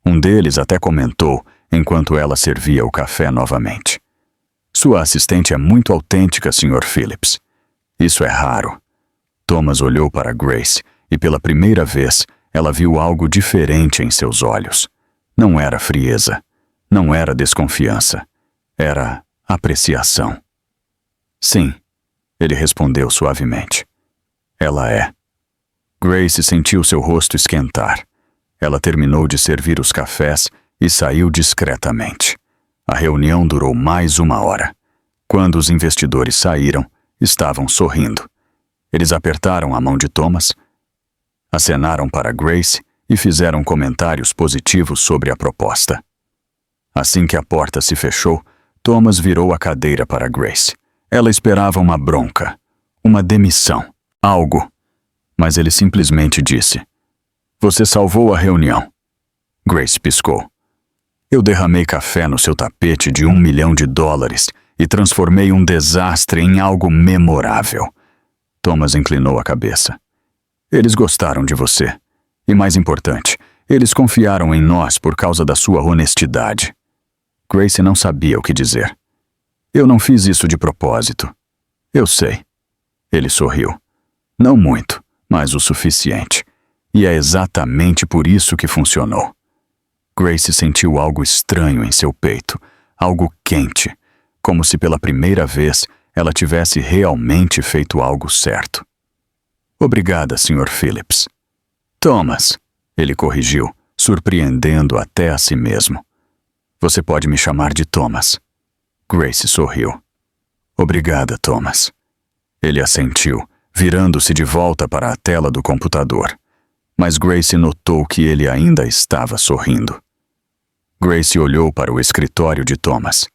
Um deles até comentou, enquanto ela servia o café novamente: "Sua assistente é muito autêntica, Sr. Phillips." "Isso é raro." Thomas olhou para Grace e, pela primeira vez, ela viu algo diferente em seus olhos. Não era frieza. Não era desconfiança. Era apreciação. "Sim," ele respondeu suavemente. "Ela é." Grace sentiu seu rosto esquentar. Ela terminou de servir os cafés e saiu discretamente. A reunião durou mais 1 hora. Quando os investidores saíram, estavam sorrindo. Eles apertaram a mão de Thomas, acenaram para Grace e fizeram comentários positivos sobre a proposta. Assim que a porta se fechou, Thomas virou a cadeira para Grace. Ela esperava uma bronca, uma demissão, algo. Mas ele simplesmente disse: "Você salvou a reunião." Grace piscou. "Eu derramei café no seu tapete de $1 milhão e transformei um desastre em algo memorável. Thomas inclinou a cabeça. Eles gostaram de você. E mais importante, eles confiaram em nós por causa da sua honestidade. Grace não sabia o que dizer. Eu não fiz isso de propósito. Eu sei. Ele sorriu. Não muito, mas o suficiente. E é exatamente por isso que funcionou. Grace sentiu algo estranho em seu peito, algo quente, como se pela primeira vez ela tivesse realmente feito algo certo. Obrigada, Sr. Phillips. Thomas, ele corrigiu, surpreendendo até a si mesmo. Você pode me chamar de Thomas. Grace sorriu. Obrigada, Thomas. Ele assentiu, virando-se de volta para a tela do computador. Mas Grace notou que ele ainda estava sorrindo. Grace olhou para o escritório de Thomas.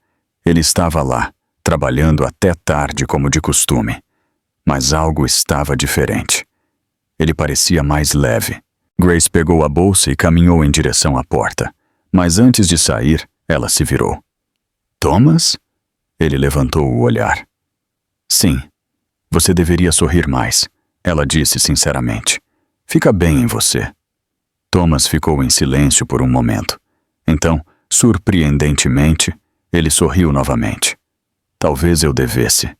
Ele estava lá, trabalhando até tarde como de costume. Mas algo estava diferente. Ele parecia mais leve. Grace pegou a bolsa e caminhou em direção à porta. Mas antes de sair, ela se virou. Thomas? Ele levantou o olhar. Sim. Você deveria sorrir mais, ela disse sinceramente. Fica bem em você. Thomas ficou em silêncio por um momento. Então, surpreendentemente, ele sorriu novamente. Talvez eu devesse.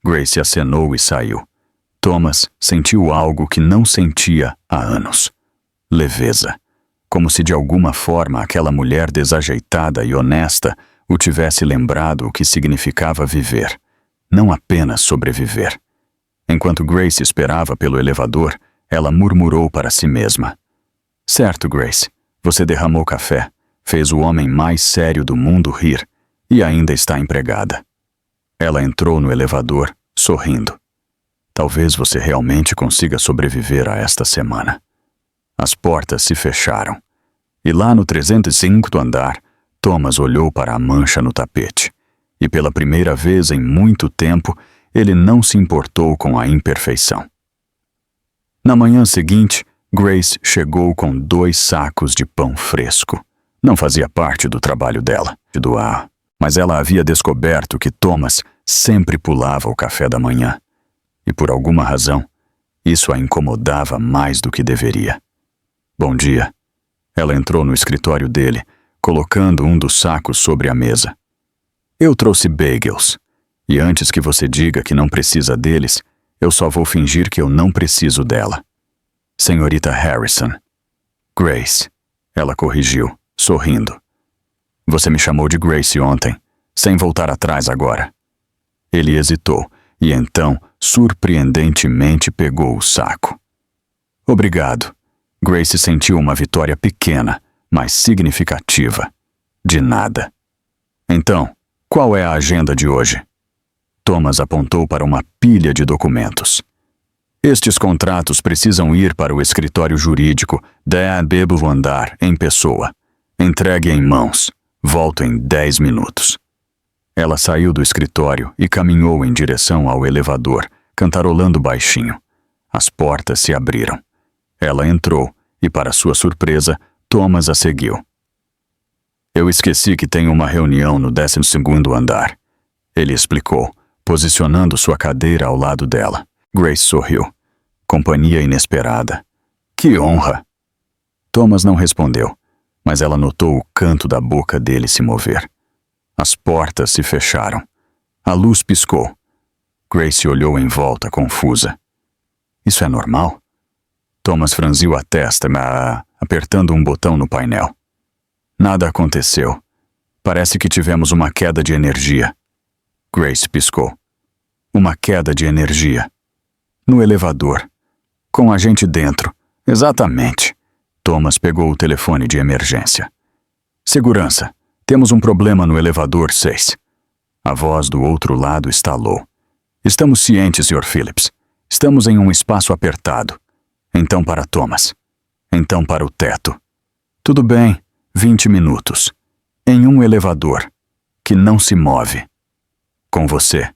Grace acenou e saiu. Thomas sentiu algo que não sentia há anos. Leveza. Como se de alguma forma aquela mulher desajeitada e honesta o tivesse lembrado o que significava viver, não apenas sobreviver. Enquanto Grace esperava pelo elevador, ela murmurou para si mesma. Certo, Grace, você derramou café, fez o homem mais sério do mundo rir e ainda está empregada. Ela entrou no elevador, sorrindo. Talvez você realmente consiga sobreviver a esta semana. As portas se fecharam. E lá no 305º andar, Thomas olhou para a mancha no tapete. E pela primeira vez em muito tempo, ele não se importou com a imperfeição. Na manhã seguinte, Grace chegou com 2 sacos de pão fresco. Não fazia parte do trabalho dela, de doar, mas ela havia descoberto que Thomas sempre pulava o café da manhã. E por alguma razão, isso a incomodava mais do que deveria. Bom dia. Ela entrou no escritório dele, colocando um dos sacos sobre a mesa. Eu trouxe bagels, e antes que você diga que não precisa deles, eu só vou fingir que eu não preciso dela. Senhorita Harrison. Grace. Ela corrigiu, sorrindo. Você me chamou de Grace ontem, sem voltar atrás agora. Ele hesitou, e então, surpreendentemente, pegou o saco. Obrigado. Grace sentiu uma vitória pequena, mas significativa. De nada. Então, qual é a agenda de hoje? Thomas apontou para uma pilha de documentos. Estes contratos precisam ir para o escritório jurídico da Bebo Andar, em pessoa. Entregue em mãos. Volto em 10 minutos. Ela saiu do escritório e caminhou em direção ao elevador, cantarolando baixinho. As portas se abriram. Ela entrou e, para sua surpresa, Thomas a seguiu. Eu esqueci que tenho uma reunião no 12º andar. Ele explicou, posicionando sua cadeira ao lado dela. Grace sorriu. Companhia inesperada. Que honra! Thomas não respondeu, mas ela notou o canto da boca dele se mover. As portas se fecharam. A luz piscou. Grace olhou em volta, confusa. Isso é normal? Thomas franziu a testa, apertando um botão no painel. Nada aconteceu. Parece que tivemos uma queda de energia. Grace piscou. Uma queda de energia. No elevador. Com a gente dentro. Exatamente. Thomas pegou o telefone de emergência. Segurança. Temos um problema no elevador 6. A voz do outro lado estalou. Estamos cientes, Sr. Phillips. Estamos em um espaço apertado. Então para Thomas. Então para o teto. Tudo bem, 20 minutos. Em um elevador. Que não se move. Com você.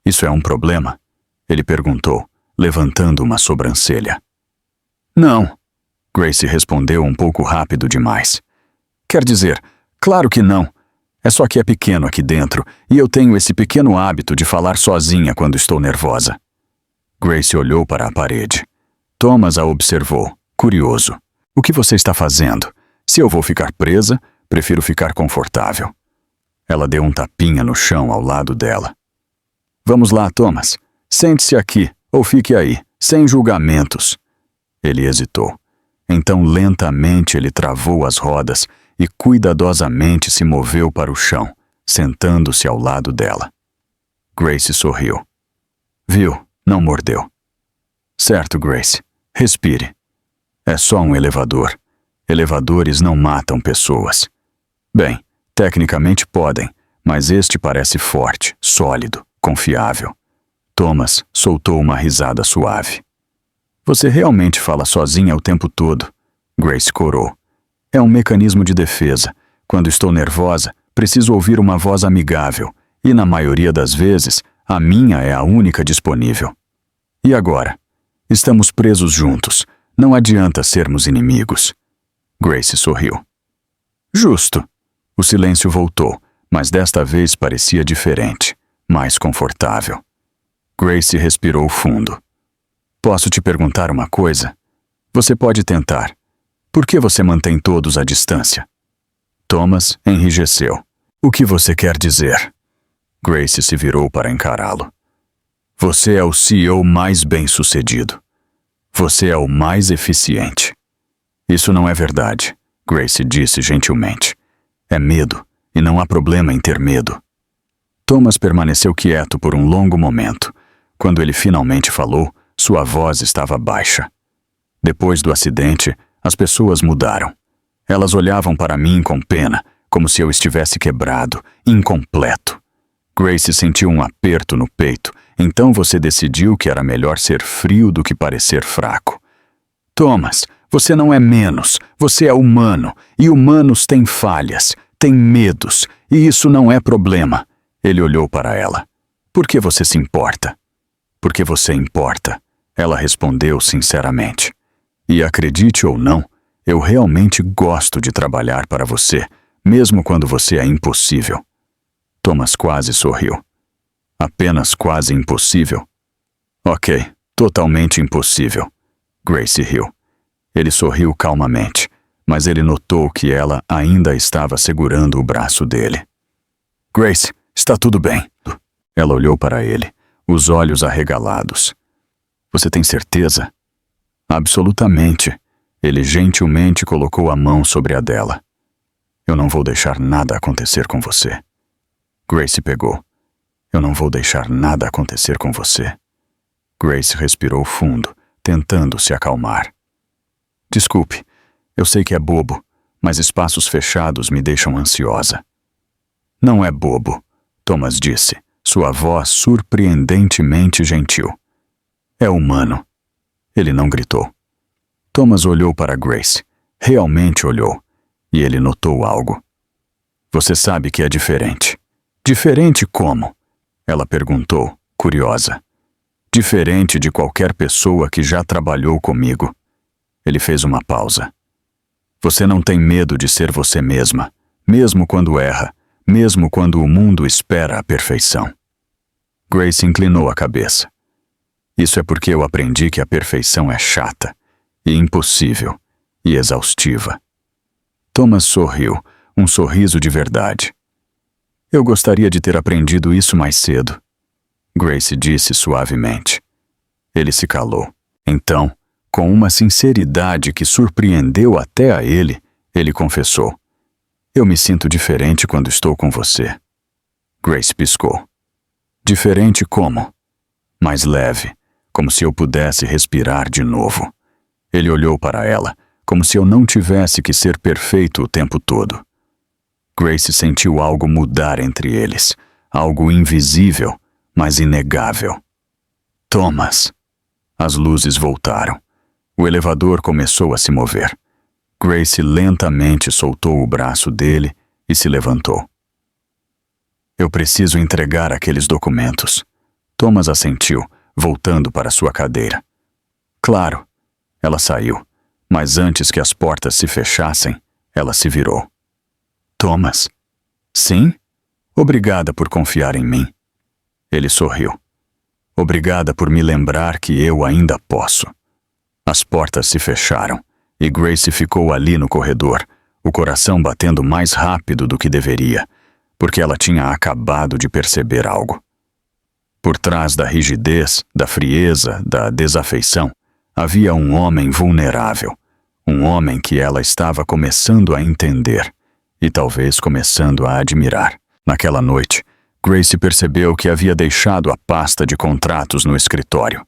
Isso é um problema? Ele perguntou, levantando uma sobrancelha. Não. Grace respondeu um pouco rápido demais. Quer dizer, claro que não. É só que é pequeno aqui dentro e eu tenho esse pequeno hábito de falar sozinha quando estou nervosa. Grace olhou para a parede. Thomas a observou, curioso. O que você está fazendo? Se eu vou ficar presa, prefiro ficar confortável. Ela deu um tapinha no chão ao lado dela. Vamos lá, Thomas. Sente-se aqui, ou fique aí, sem julgamentos. Ele hesitou. Então, lentamente, ele travou as rodas e cuidadosamente se moveu para o chão, sentando-se ao lado dela. Grace sorriu. Viu, não mordeu. Certo, Grace. Respire. É só um elevador. Elevadores não matam pessoas. Bem, tecnicamente podem, mas este parece forte, sólido, confiável. Thomas soltou uma risada suave. Você realmente fala sozinha o tempo todo, Grace corou. É um mecanismo de defesa. Quando estou nervosa, preciso ouvir uma voz amigável, e na maioria das vezes, a minha é a única disponível. E agora? Estamos presos juntos. Não adianta sermos inimigos. Grace sorriu. Justo. O silêncio voltou, mas desta vez parecia diferente, mais confortável. Grace respirou fundo. Posso te perguntar uma coisa? Você pode tentar. Por que você mantém todos à distância? Thomas enrijeceu. O que você quer dizer? Grace se virou para encará-lo. Você é o CEO mais bem-sucedido. Você é o mais eficiente. Isso não é verdade, Grace disse gentilmente. É medo, e não há problema em ter medo. Thomas permaneceu quieto por um longo momento. Quando ele finalmente falou, sua voz estava baixa. Depois do acidente, as pessoas mudaram. Elas olhavam para mim com pena, como se eu estivesse quebrado, incompleto. Grace sentiu um aperto no peito, então você decidiu que era melhor ser frio do que parecer fraco. Thomas, você não é menos, você é humano, e humanos têm falhas, têm medos, e isso não é problema. Ele olhou para ela. Por que você se importa? Porque você importa, ela respondeu sinceramente. E acredite ou não, eu realmente gosto de trabalhar para você, mesmo quando você é impossível. Thomas quase sorriu. Apenas quase impossível? Ok, totalmente impossível. Grace riu. Ele sorriu calmamente, mas ele notou que ela ainda estava segurando o braço dele. Grace, está tudo bem. Ela olhou para ele, os olhos arregalados. Você tem certeza? Absolutamente. Ele gentilmente colocou a mão sobre a dela. Eu não vou deixar nada acontecer com você. Grace pegou. Eu não vou deixar nada acontecer com você. Grace respirou fundo, tentando se acalmar. Desculpe, eu sei que é bobo, mas espaços fechados me deixam ansiosa. Não é bobo, Thomas disse, sua voz surpreendentemente gentil. É humano. Ele não gritou. Thomas olhou para Grace, realmente olhou, e ele notou algo. Você sabe que é diferente. Diferente como? Ela perguntou, curiosa. Diferente de qualquer pessoa que já trabalhou comigo. Ele fez uma pausa. Você não tem medo de ser você mesma, mesmo quando erra, mesmo quando o mundo espera a perfeição. Grace inclinou a cabeça. Isso é porque eu aprendi que a perfeição é chata, e impossível, e exaustiva. Thomas sorriu, um sorriso de verdade. Eu gostaria de ter aprendido isso mais cedo, Grace disse suavemente. Ele se calou. Então, com uma sinceridade que surpreendeu até a ele, ele confessou. Eu me sinto diferente quando estou com você. Grace piscou. Diferente como? Mais leve, como se eu pudesse respirar de novo. Ele olhou para ela, como se eu não tivesse que ser perfeito o tempo todo. Grace sentiu algo mudar entre eles, algo invisível, mas inegável. Thomas! As luzes voltaram. O elevador começou a se mover. Grace lentamente soltou o braço dele e se levantou. Eu preciso entregar aqueles documentos. Thomas assentiu, voltando para sua cadeira. Claro. Ela saiu, mas antes que as portas se fechassem, ela se virou. Thomas. Sim? Obrigada por confiar em mim. Ele sorriu. Obrigada por me lembrar que eu ainda posso. As portas se fecharam e Grace ficou ali no corredor, o coração batendo mais rápido do que deveria, porque ela tinha acabado de perceber algo. Por trás da rigidez, da frieza, da desafeição, havia um homem vulnerável, um homem que ela estava começando a entender e talvez começando a admirar. Naquela noite, Grace percebeu que havia deixado a pasta de contratos no escritório.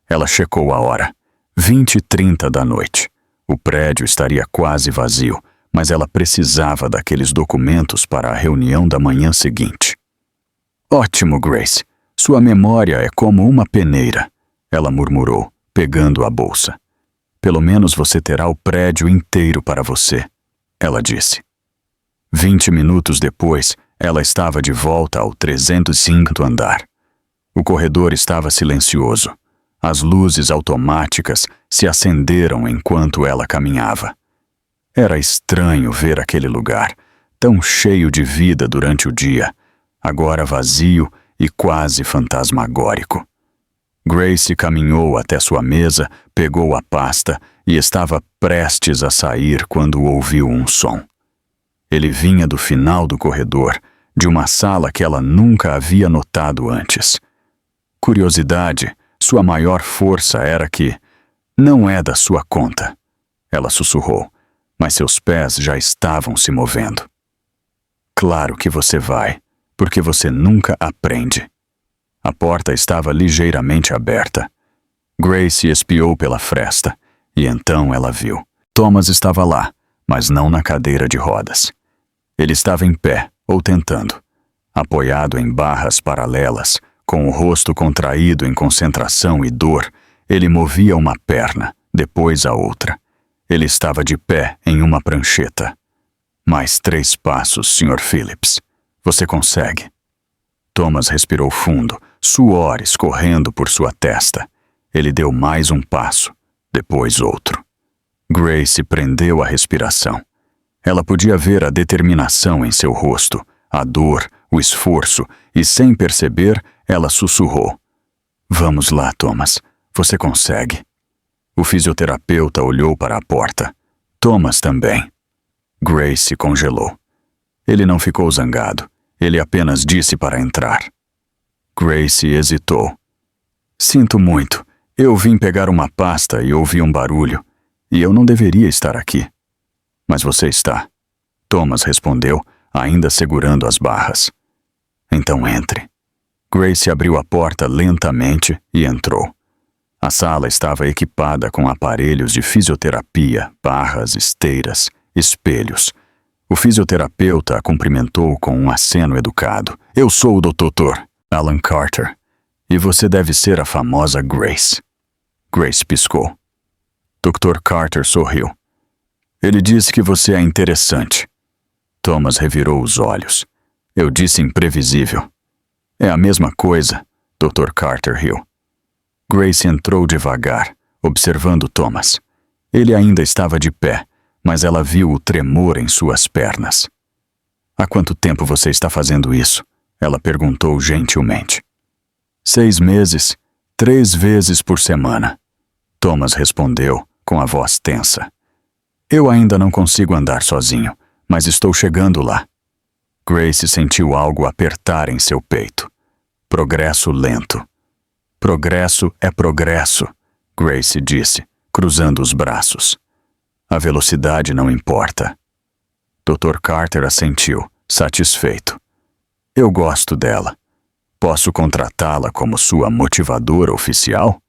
Ela checou a hora. 20h30 da noite. O prédio estaria quase vazio, mas ela precisava daqueles documentos para a reunião da manhã seguinte. Ótimo, Grace. Sua memória é como uma peneira, ela murmurou, pegando a bolsa. Pelo menos você terá o prédio inteiro para você, ela disse. 20 minutos depois, ela estava de volta ao 305º andar. O corredor estava silencioso. As luzes automáticas se acenderam enquanto ela caminhava. Era estranho ver aquele lugar, tão cheio de vida durante o dia, agora vazio e quase fantasmagórico. Grace caminhou até sua mesa, pegou a pasta e estava prestes a sair quando ouviu um som. Ele vinha do final do corredor, de uma sala que ela nunca havia notado antes. Curiosidade, sua maior força era que não é da sua conta. Ela sussurrou, mas seus pés já estavam se movendo. Claro que você vai, porque você nunca aprende. A porta estava ligeiramente aberta. Grace espiou pela fresta, e então ela viu. Thomas estava lá, mas não na cadeira de rodas. Ele estava em pé, ou tentando, apoiado em barras paralelas, com o rosto contraído em concentração e dor. Ele movia uma perna, depois a outra. Ele estava de pé em uma prancheta. Mais 3 passos, Sr. Phillips. Você consegue. Thomas respirou fundo, suor escorrendo por sua testa. Ele deu mais um passo, depois outro. Grace prendeu a respiração. Ela podia ver a determinação em seu rosto, a dor, o esforço, e sem perceber, ela sussurrou. Vamos lá, Thomas. Você consegue. O fisioterapeuta olhou para a porta. Thomas também. Grace congelou. Ele não ficou zangado. Ele apenas disse para entrar. Grace hesitou. Sinto muito. Eu vim pegar uma pasta e ouvi um barulho. E eu não deveria estar aqui. Mas você está. Thomas respondeu, ainda segurando as barras. Então entre. Grace abriu a porta lentamente e entrou. A sala estava equipada com aparelhos de fisioterapia, barras, esteiras, espelhos. O fisioterapeuta a cumprimentou com um aceno educado. Eu sou o Dr. Alan Carter. E você deve ser a famosa Grace. Grace piscou. Dr. Carter sorriu. Ele disse que você é interessante. Thomas revirou os olhos. Eu disse imprevisível. É a mesma coisa, Dr. Carter riu. Grace entrou devagar, observando Thomas. Ele ainda estava de pé, mas ela viu o tremor em suas pernas. Há quanto tempo você está fazendo isso? Ela perguntou gentilmente. 6 meses, 3 vezes por semana. Thomas respondeu, com a voz tensa. Eu ainda não consigo andar sozinho, mas estou chegando lá. Grace sentiu algo apertar em seu peito. Progresso lento. Progresso é progresso, Grace disse, cruzando os braços. A velocidade não importa. Dr. Carter assentiu, satisfeito. Eu gosto dela. Posso contratá-la como sua motivadora oficial?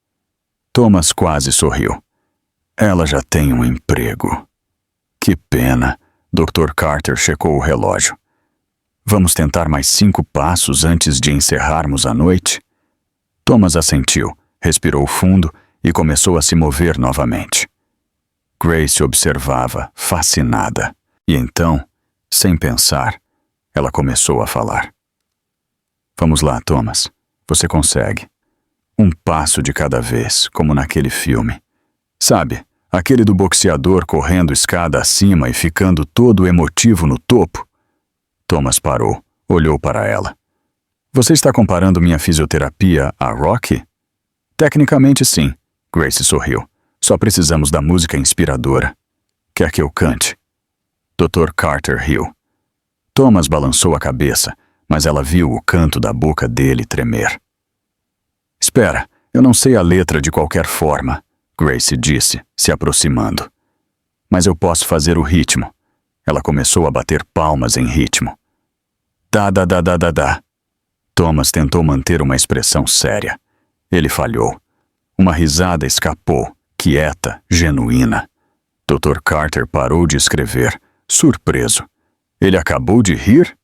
Thomas quase sorriu. Ela já tem um emprego. Que pena. Dr. Carter checou o relógio. Vamos tentar mais 5 passos antes de encerrarmos a noite? Thomas assentiu, respirou fundo e começou a se mover novamente. Grace observava, fascinada. E então, sem pensar, ela começou a falar. Vamos lá, Thomas. Você consegue. Um passo de cada vez, como naquele filme. Sabe, aquele do boxeador correndo escada acima e ficando todo emotivo no topo? Thomas parou, olhou para ela. Você está comparando minha fisioterapia a rock? Tecnicamente sim, Grace sorriu. Só precisamos da música inspiradora. Quer que eu cante? Dr. Carter riu. Thomas balançou a cabeça, mas ela viu o canto da boca dele tremer. Espera, eu não sei a letra de qualquer forma, Grace disse, se aproximando. Mas eu posso fazer o ritmo. Ela começou a bater palmas em ritmo. Dá, dá, dá, dá, dá, dá. Thomas tentou manter uma expressão séria. Ele falhou. Uma risada escapou, quieta, genuína. Dr. Carter parou de escrever, surpreso. Ele acabou de rir?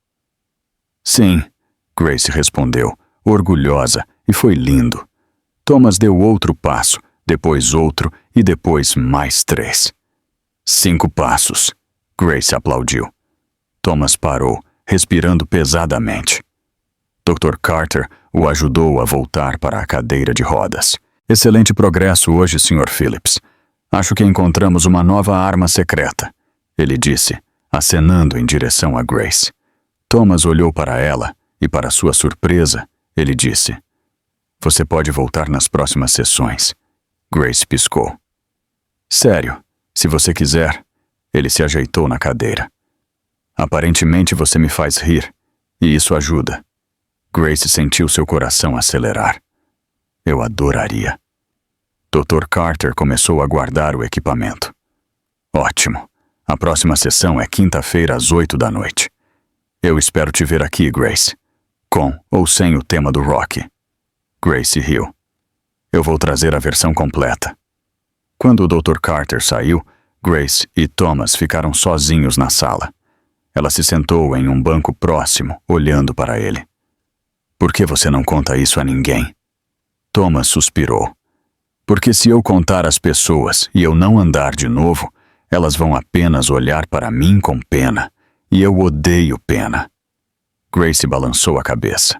Sim, Grace respondeu, orgulhosa, e foi lindo. Thomas deu outro passo, depois outro e depois mais 3. 5 passos. Grace aplaudiu. Thomas parou, respirando pesadamente. Dr. Carter o ajudou a voltar para a cadeira de rodas. Excelente progresso hoje, Sr. Phillips. Acho que encontramos uma nova arma secreta, ele disse, acenando em direção a Grace. Thomas olhou para ela e, para sua surpresa, ele disse: Você pode voltar nas próximas sessões. Grace piscou. Sério, se você quiser. Ele se ajeitou na cadeira. Aparentemente você me faz rir, e isso ajuda. Grace sentiu seu coração acelerar. Eu adoraria. Dr. Carter começou a guardar o equipamento. Ótimo. A próxima sessão é quinta-feira às 8 da noite. Eu espero te ver aqui, Grace. Com ou sem o tema do rock. Grace riu. Eu vou trazer a versão completa. Quando o Dr. Carter saiu, Grace e Thomas ficaram sozinhos na sala. Ela se sentou em um banco próximo, olhando para ele. Por que você não conta isso a ninguém? Thomas suspirou. Porque se eu contar às pessoas e eu não andar de novo, elas vão apenas olhar para mim com pena, e eu odeio pena. Grace balançou a cabeça.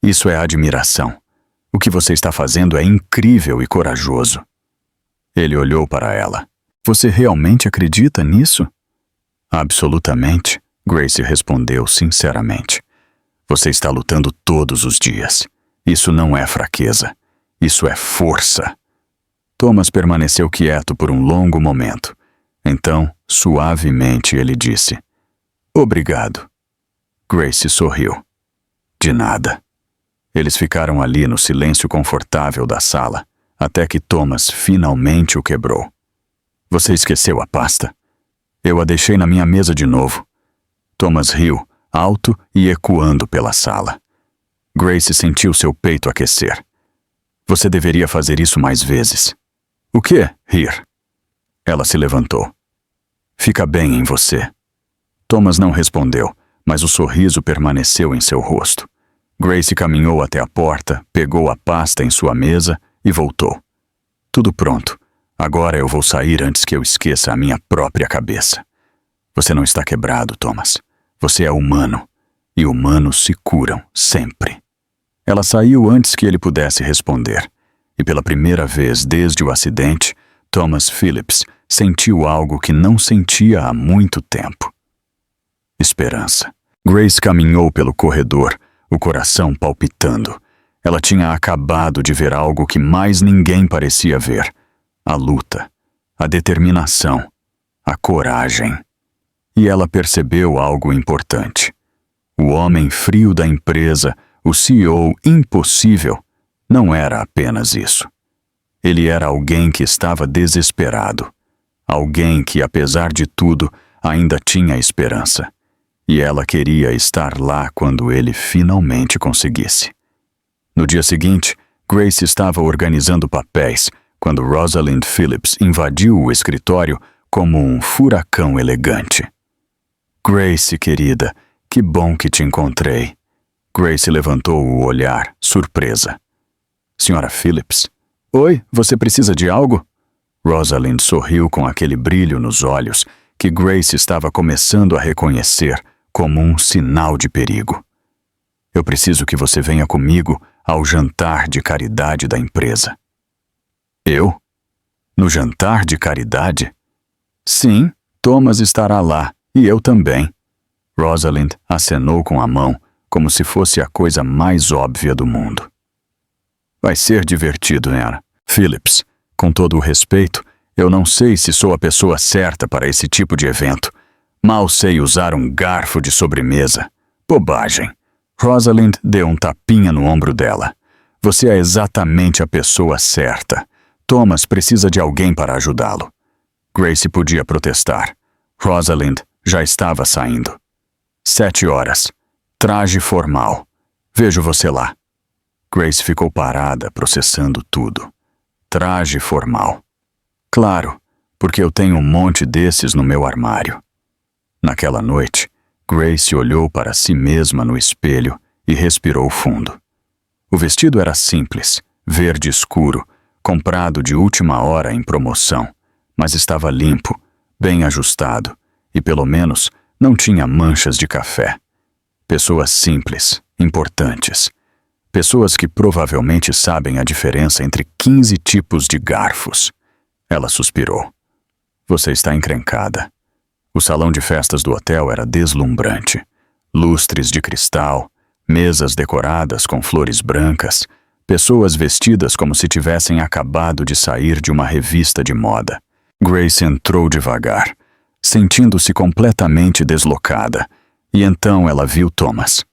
Isso é admiração. O que você está fazendo é incrível e corajoso. Ele olhou para ela. Você realmente acredita nisso? Absolutamente, Grace respondeu sinceramente. Você está lutando todos os dias. Isso não é fraqueza. Isso é força. Thomas permaneceu quieto por um longo momento. Então, suavemente, ele disse: Obrigado. Grace sorriu. De nada. Eles ficaram ali no silêncio confortável da sala, até que Thomas finalmente o quebrou. Você esqueceu a pasta? Eu a deixei na minha mesa de novo. Thomas riu, alto e ecoando pela sala. Grace sentiu seu peito aquecer. Você deveria fazer isso mais vezes. O quê? Rir. Ela se levantou. Fica bem em você. Thomas não respondeu, mas o sorriso permaneceu em seu rosto. Grace caminhou até a porta, pegou a pasta em sua mesa e voltou. Tudo pronto. Agora eu vou sair antes que eu esqueça a minha própria cabeça. Você não está quebrado, Thomas. Você é humano. E humanos se curam, sempre. Ela saiu antes que ele pudesse responder. E pela primeira vez desde o acidente, Thomas Phillips sentiu algo que não sentia há muito tempo. Esperança. Grace caminhou pelo corredor, o coração palpitando. Ela tinha acabado de ver algo que mais ninguém parecia ver. A luta, a determinação, a coragem. E ela percebeu algo importante. O homem frio da empresa, o CEO impossível, não era apenas isso. Ele era alguém que estava desesperado. Alguém que, apesar de tudo, ainda tinha esperança. E ela queria estar lá quando ele finalmente conseguisse. No dia seguinte, Grace estava organizando papéis quando Rosalind Phillips invadiu o escritório como um furacão elegante. Grace, querida, que bom que te encontrei. Grace levantou o olhar, surpresa. Senhora Phillips? Oi, você precisa de algo? Rosalind sorriu com aquele brilho nos olhos que Grace estava começando a reconhecer como um sinal de perigo. Eu preciso que você venha comigo ao jantar de caridade da empresa. Eu? No jantar de caridade? Sim, Thomas estará lá, e eu também. Rosalind acenou com a mão, como se fosse a coisa mais óbvia do mundo. Vai ser divertido, Anna. Phillips, com todo o respeito, eu não sei se sou a pessoa certa para esse tipo de evento. Mal sei usar um garfo de sobremesa. Bobagem. Rosalind deu um tapinha no ombro dela. Você é exatamente a pessoa certa. Thomas precisa de alguém para ajudá-lo. Grace podia protestar. Rosalind já estava saindo. 7 horas. Traje formal. Vejo você lá. Grace ficou parada, processando tudo. Traje formal. Claro, porque eu tenho um monte desses no meu armário. Naquela noite, Grace olhou para si mesma no espelho e respirou fundo. O vestido era simples, verde escuro, comprado de última hora em promoção, mas estava limpo, bem ajustado e, pelo menos, não tinha manchas de café. Pessoas simples, importantes. Pessoas que provavelmente sabem a diferença entre 15 tipos de garfos. Ela suspirou. Você está encrencada. O salão de festas do hotel era deslumbrante. Lustres de cristal, mesas decoradas com flores brancas, pessoas vestidas como se tivessem acabado de sair de uma revista de moda. Grace entrou devagar, sentindo-se completamente deslocada, e então ela viu Thomas.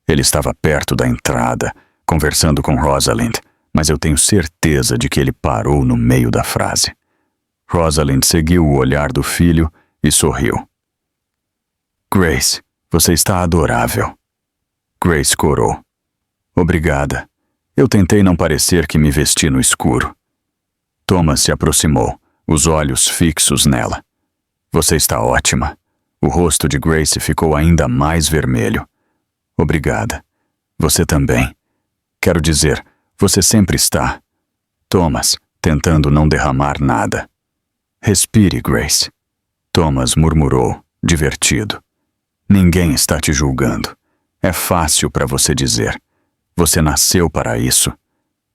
Ele estava perto da entrada, conversando com Rosalind, mas eu tenho certeza de que ele parou no meio da frase. Rosalind seguiu o olhar do filho e sorriu. Grace, você está adorável. Grace corou. Obrigada. Eu tentei não parecer que me vesti no escuro. Thomas se aproximou, os olhos fixos nela. Você está ótima. O rosto de Grace ficou ainda mais vermelho. Obrigada. Você também. Quero dizer, você sempre está. Thomas, tentando não derramar nada. Respire, Grace. Thomas murmurou, divertido. Ninguém está te julgando. É fácil para você dizer. Você nasceu para isso.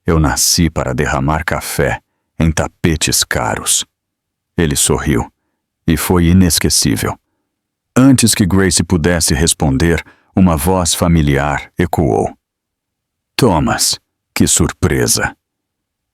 Eu nasci para derramar café em tapetes caros. Ele sorriu, e foi inesquecível. Antes que Grace pudesse responder, uma voz familiar ecoou. Thomas, que surpresa!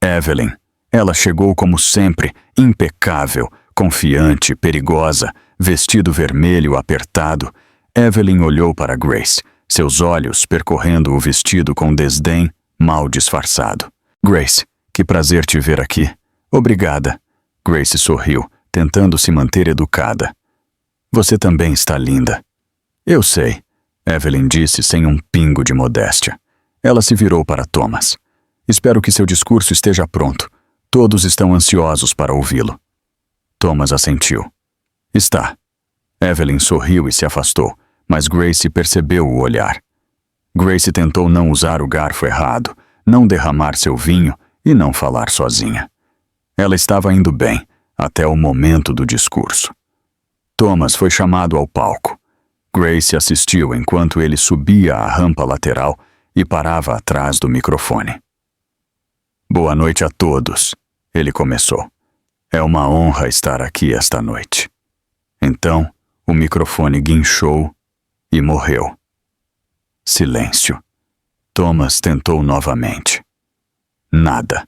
Evelyn, ela chegou como sempre, impecável, confiante, perigosa, vestido vermelho apertado. Evelyn olhou para Grace, seus olhos percorrendo o vestido com desdém, mal disfarçado. Grace, que prazer te ver aqui. Obrigada. Grace sorriu, tentando se manter educada. Você também está linda. Eu sei, Evelyn disse sem um pingo de modéstia. Ela se virou para Thomas. Espero que seu discurso esteja pronto. Todos estão ansiosos para ouvi-lo. Thomas assentiu. Está. Evelyn sorriu e se afastou, mas Grace percebeu o olhar. Grace tentou não usar o garfo errado, não derramar seu vinho e não falar sozinha. Ela estava indo bem, até o momento do discurso. Thomas foi chamado ao palco. Grace assistiu enquanto ele subia a rampa lateral e parava atrás do microfone. Boa noite a todos, ele começou. É uma honra estar aqui esta noite. Então, o microfone guinchou e morreu. Silêncio. Thomas tentou novamente. Nada.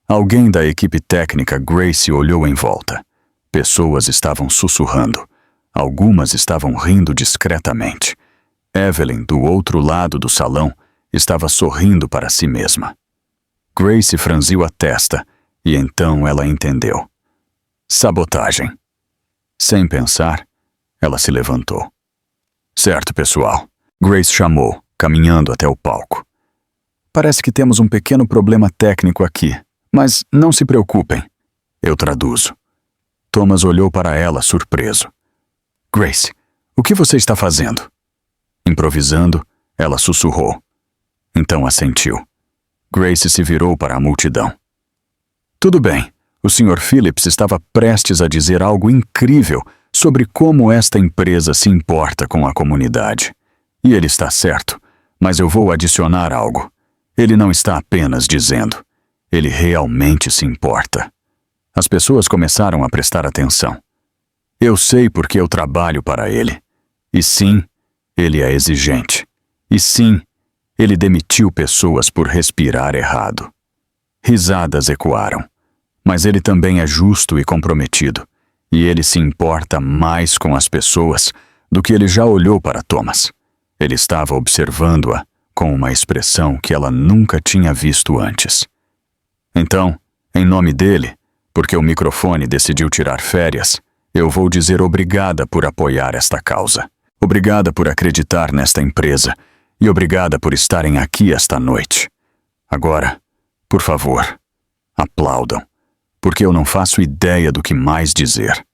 Alguém da equipe técnica Grace olhou em volta. Pessoas estavam sussurrando. Algumas estavam rindo discretamente. Evelyn, do outro lado do salão, estava sorrindo para si mesma. Grace franziu a testa e então ela entendeu. Sabotagem. Sem pensar, ela se levantou. Certo, pessoal. Grace chamou, caminhando até o palco. Parece que temos um pequeno problema técnico aqui, mas não se preocupem. Eu traduzo. Thomas olhou para ela, surpreso. Grace, o que você está fazendo? Improvisando, ela sussurrou. Então assentiu. Grace se virou para a multidão. Tudo bem, o Sr. Phillips estava prestes a dizer algo incrível sobre como esta empresa se importa com a comunidade. E ele está certo, mas eu vou adicionar algo. Ele não está apenas dizendo. Ele realmente se importa. As pessoas começaram a prestar atenção. Eu sei porque eu trabalho para ele. E sim, ele é exigente. E sim, ele demitiu pessoas por respirar errado. Risadas ecoaram. Mas ele também é justo e comprometido. E ele se importa mais com as pessoas do que ele já olhou para Thomas. Ele estava observando-a com uma expressão que ela nunca tinha visto antes. Então, em nome dele, porque o microfone decidiu tirar férias, eu vou dizer obrigada por apoiar esta causa. Obrigada por acreditar nesta empresa e obrigada por estarem aqui esta noite. Agora, por favor, aplaudam, porque eu não faço ideia do que mais dizer.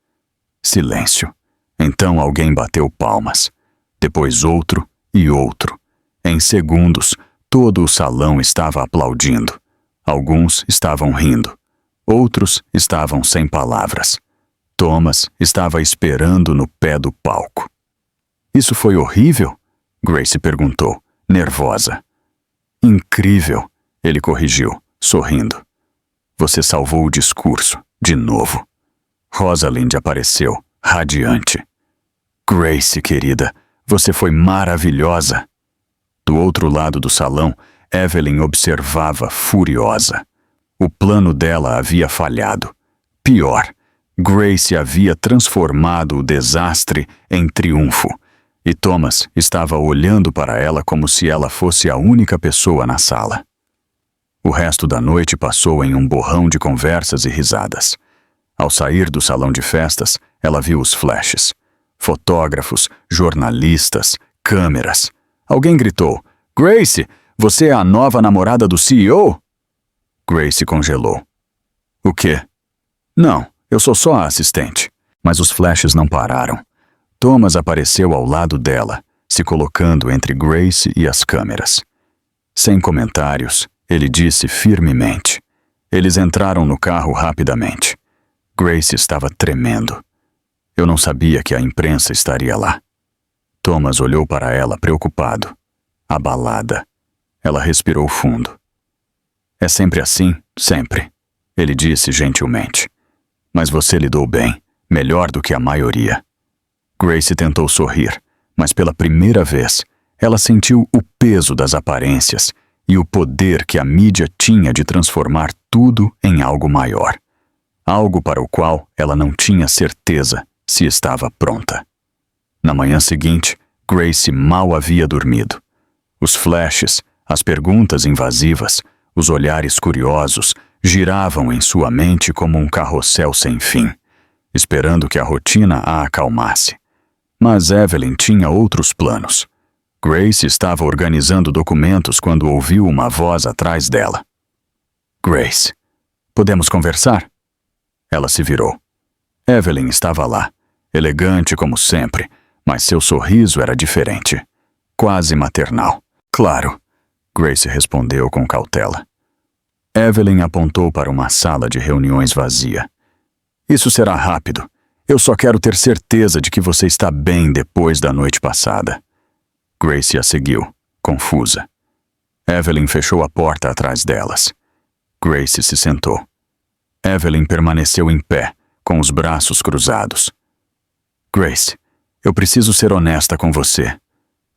Silêncio. Então alguém bateu palmas. Depois outro e outro. Em segundos, todo o salão estava aplaudindo. Alguns estavam rindo. Outros estavam sem palavras. Thomas estava esperando no pé do palco. Isso foi horrível? Grace perguntou, nervosa. Incrível, ele corrigiu, sorrindo. Você salvou o discurso, de novo. Rosalind apareceu, radiante. Grace, querida, você foi maravilhosa. Do outro lado do salão, Evelyn observava furiosa. O plano dela havia falhado. Pior, Grace havia transformado o desastre em triunfo. E Thomas estava olhando para ela como se ela fosse a única pessoa na sala. O resto da noite passou em um borrão de conversas e risadas. Ao sair do salão de festas, ela viu os flashes. Fotógrafos, jornalistas, câmeras. Alguém gritou, Grace, você é a nova namorada do CEO? Grace congelou. O quê? Não, eu sou só a assistente. Mas os flashes não pararam. Thomas apareceu ao lado dela, se colocando entre Grace e as câmeras. Sem comentários, ele disse firmemente. Eles entraram no carro rapidamente. Grace estava tremendo. Eu não sabia que a imprensa estaria lá. Thomas olhou para ela preocupado, abalada. Ela respirou fundo. É sempre assim, sempre, ele disse gentilmente. Mas você lidou bem, melhor do que a maioria. Grace tentou sorrir, mas pela primeira vez, ela sentiu o peso das aparências e o poder que a mídia tinha de transformar tudo em algo maior. Algo para o qual ela não tinha certeza se estava pronta. Na manhã seguinte, Grace mal havia dormido. Os flashes, as perguntas invasivas, os olhares curiosos giravam em sua mente como um carrossel sem fim, esperando que a rotina a acalmasse. Mas Evelyn tinha outros planos. Grace estava organizando documentos quando ouviu uma voz atrás dela. Grace, podemos conversar? Ela se virou. Evelyn estava lá, elegante como sempre, mas seu sorriso era diferente, quase maternal. Claro, Grace respondeu com cautela. Evelyn apontou para uma sala de reuniões vazia. Isso será rápido. Eu só quero ter certeza de que você está bem depois da noite passada. Grace a seguiu, confusa. Evelyn fechou a porta atrás delas. Grace se sentou. Evelyn permaneceu em pé, com os braços cruzados. Grace, eu preciso ser honesta com você.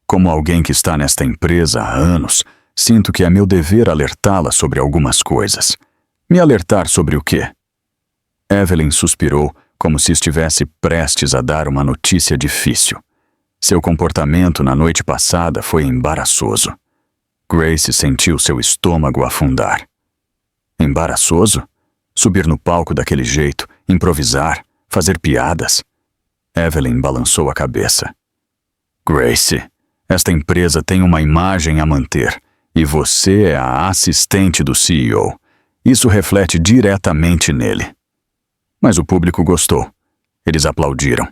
Como alguém que está nesta empresa há anos, sinto que é meu dever alertá-la sobre algumas coisas. Me alertar sobre o quê? Evelyn suspirou, como se estivesse prestes a dar uma notícia difícil. Seu comportamento na noite passada foi embaraçoso. Grace sentiu seu estômago afundar. Embaraçoso? Subir no palco daquele jeito, improvisar, fazer piadas? Evelyn balançou a cabeça. Grace, esta empresa tem uma imagem a manter, e você é a assistente do CEO. Isso reflete diretamente nele. Mas o público gostou. Eles aplaudiram.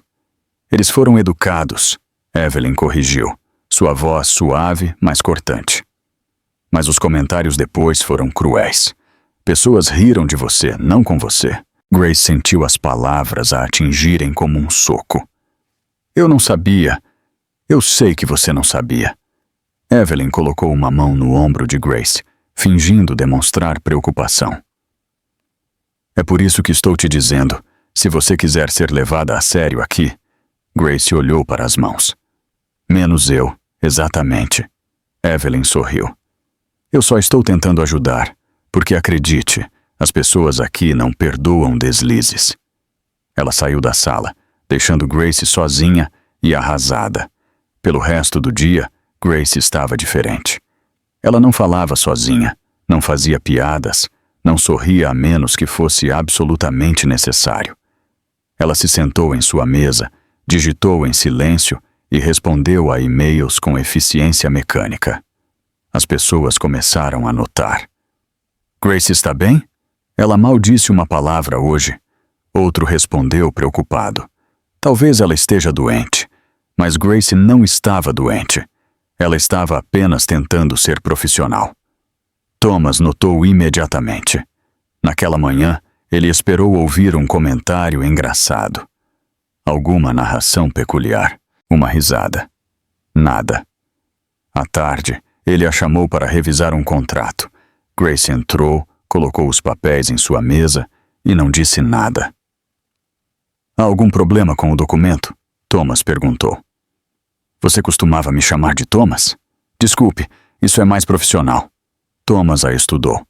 Eles foram educados, Evelyn corrigiu, sua voz suave, mas cortante. Mas os comentários depois foram cruéis. Pessoas riram de você, não com você. Grace sentiu as palavras a atingirem como um soco. Eu não sabia. Eu sei que você não sabia. Evelyn colocou uma mão no ombro de Grace, fingindo demonstrar preocupação. É por isso que estou te dizendo, se você quiser ser levada a sério aqui. Grace olhou para as mãos. Menos eu, exatamente. Evelyn sorriu. Eu só estou tentando ajudar, porque acredite, as pessoas aqui não perdoam deslizes. Ela saiu da sala, deixando Grace sozinha e arrasada. Pelo resto do dia, Grace estava diferente. Ela não falava sozinha, não fazia piadas, não sorria a menos que fosse absolutamente necessário. Ela se sentou em sua mesa, digitou em silêncio e respondeu a e-mails com eficiência mecânica. As pessoas começaram a notar. Grace está bem? Ela mal disse uma palavra hoje. Outro respondeu preocupado. Talvez ela esteja doente. Mas Grace não estava doente. Ela estava apenas tentando ser profissional. Thomas notou imediatamente. Naquela manhã, ele esperou ouvir um comentário engraçado. Alguma narração peculiar. Uma risada. Nada. À tarde, ele a chamou para revisar um contrato. Grace entrou, colocou os papéis em sua mesa e não disse nada. Há algum problema com o documento? Thomas perguntou. Você costumava me chamar de Thomas? Desculpe, isso é mais profissional. Thomas a estudou.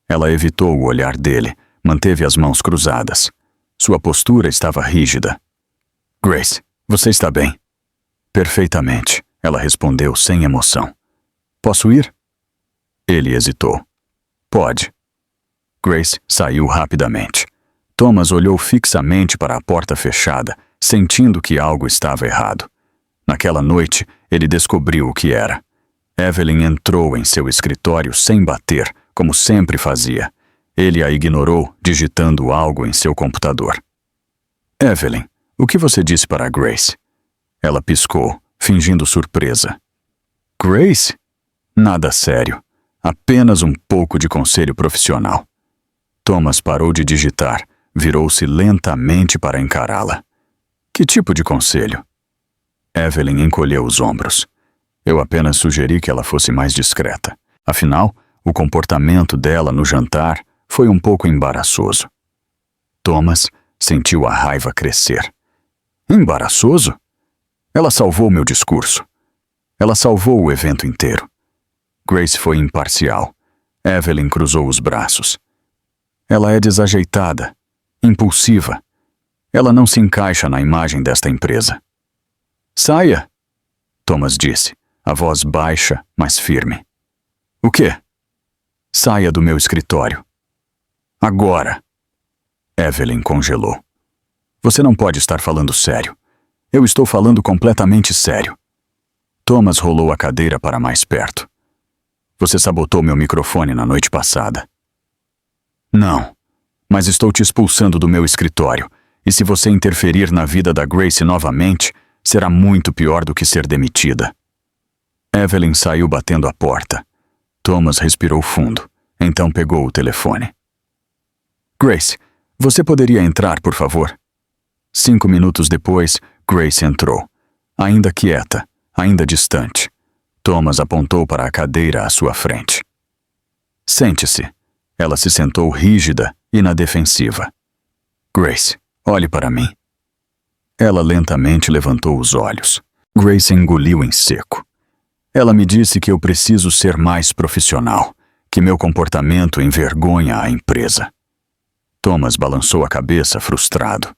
Ela evitou o olhar dele, manteve as mãos cruzadas. Sua postura estava rígida. Grace, você está bem? Perfeitamente, ela respondeu sem emoção. Posso ir? Ele hesitou. Pode. Grace saiu rapidamente. Thomas olhou fixamente para a porta fechada, sentindo que algo estava errado. Naquela noite, ele descobriu o que era. Evelyn entrou em seu escritório sem bater, como sempre fazia. Ele a ignorou, digitando algo em seu computador. Evelyn, o que você disse para Grace? Ela piscou, fingindo surpresa. Grace? Nada sério. Apenas um pouco de conselho profissional. Thomas parou de digitar, virou-se lentamente para encará-la. Que tipo de conselho? Evelyn encolheu os ombros. Eu apenas sugeri que ela fosse mais discreta. Afinal, o comportamento dela no jantar foi um pouco embaraçoso. Thomas sentiu a raiva crescer. Embaraçoso? Ela salvou meu discurso. Ela salvou o evento inteiro. Grace foi imparcial. Evelyn cruzou os braços. Ela é desajeitada, impulsiva. Ela não se encaixa na imagem desta empresa. Saia, Thomas disse, a voz baixa, mas firme. O quê? Saia do meu escritório. Agora. Evelyn congelou. Você não pode estar falando sério. Eu estou falando completamente sério. Thomas rolou a cadeira para mais perto. Você sabotou meu microfone na noite passada. Não, mas estou te expulsando do meu escritório, e se você interferir na vida da Grace novamente, será muito pior do que ser demitida. Evelyn saiu batendo a porta. Thomas respirou fundo, então pegou o telefone. Grace, você poderia entrar, por favor? 5 minutos depois, Grace entrou. Ainda quieta, ainda distante. Thomas apontou para a cadeira à sua frente. Sente-se. Ela se sentou rígida e na defensiva. Grace, olhe para mim. Ela lentamente levantou os olhos. Grace engoliu em seco. Ela me disse que eu preciso ser mais profissional, que meu comportamento envergonha a empresa. Thomas balançou a cabeça frustrado.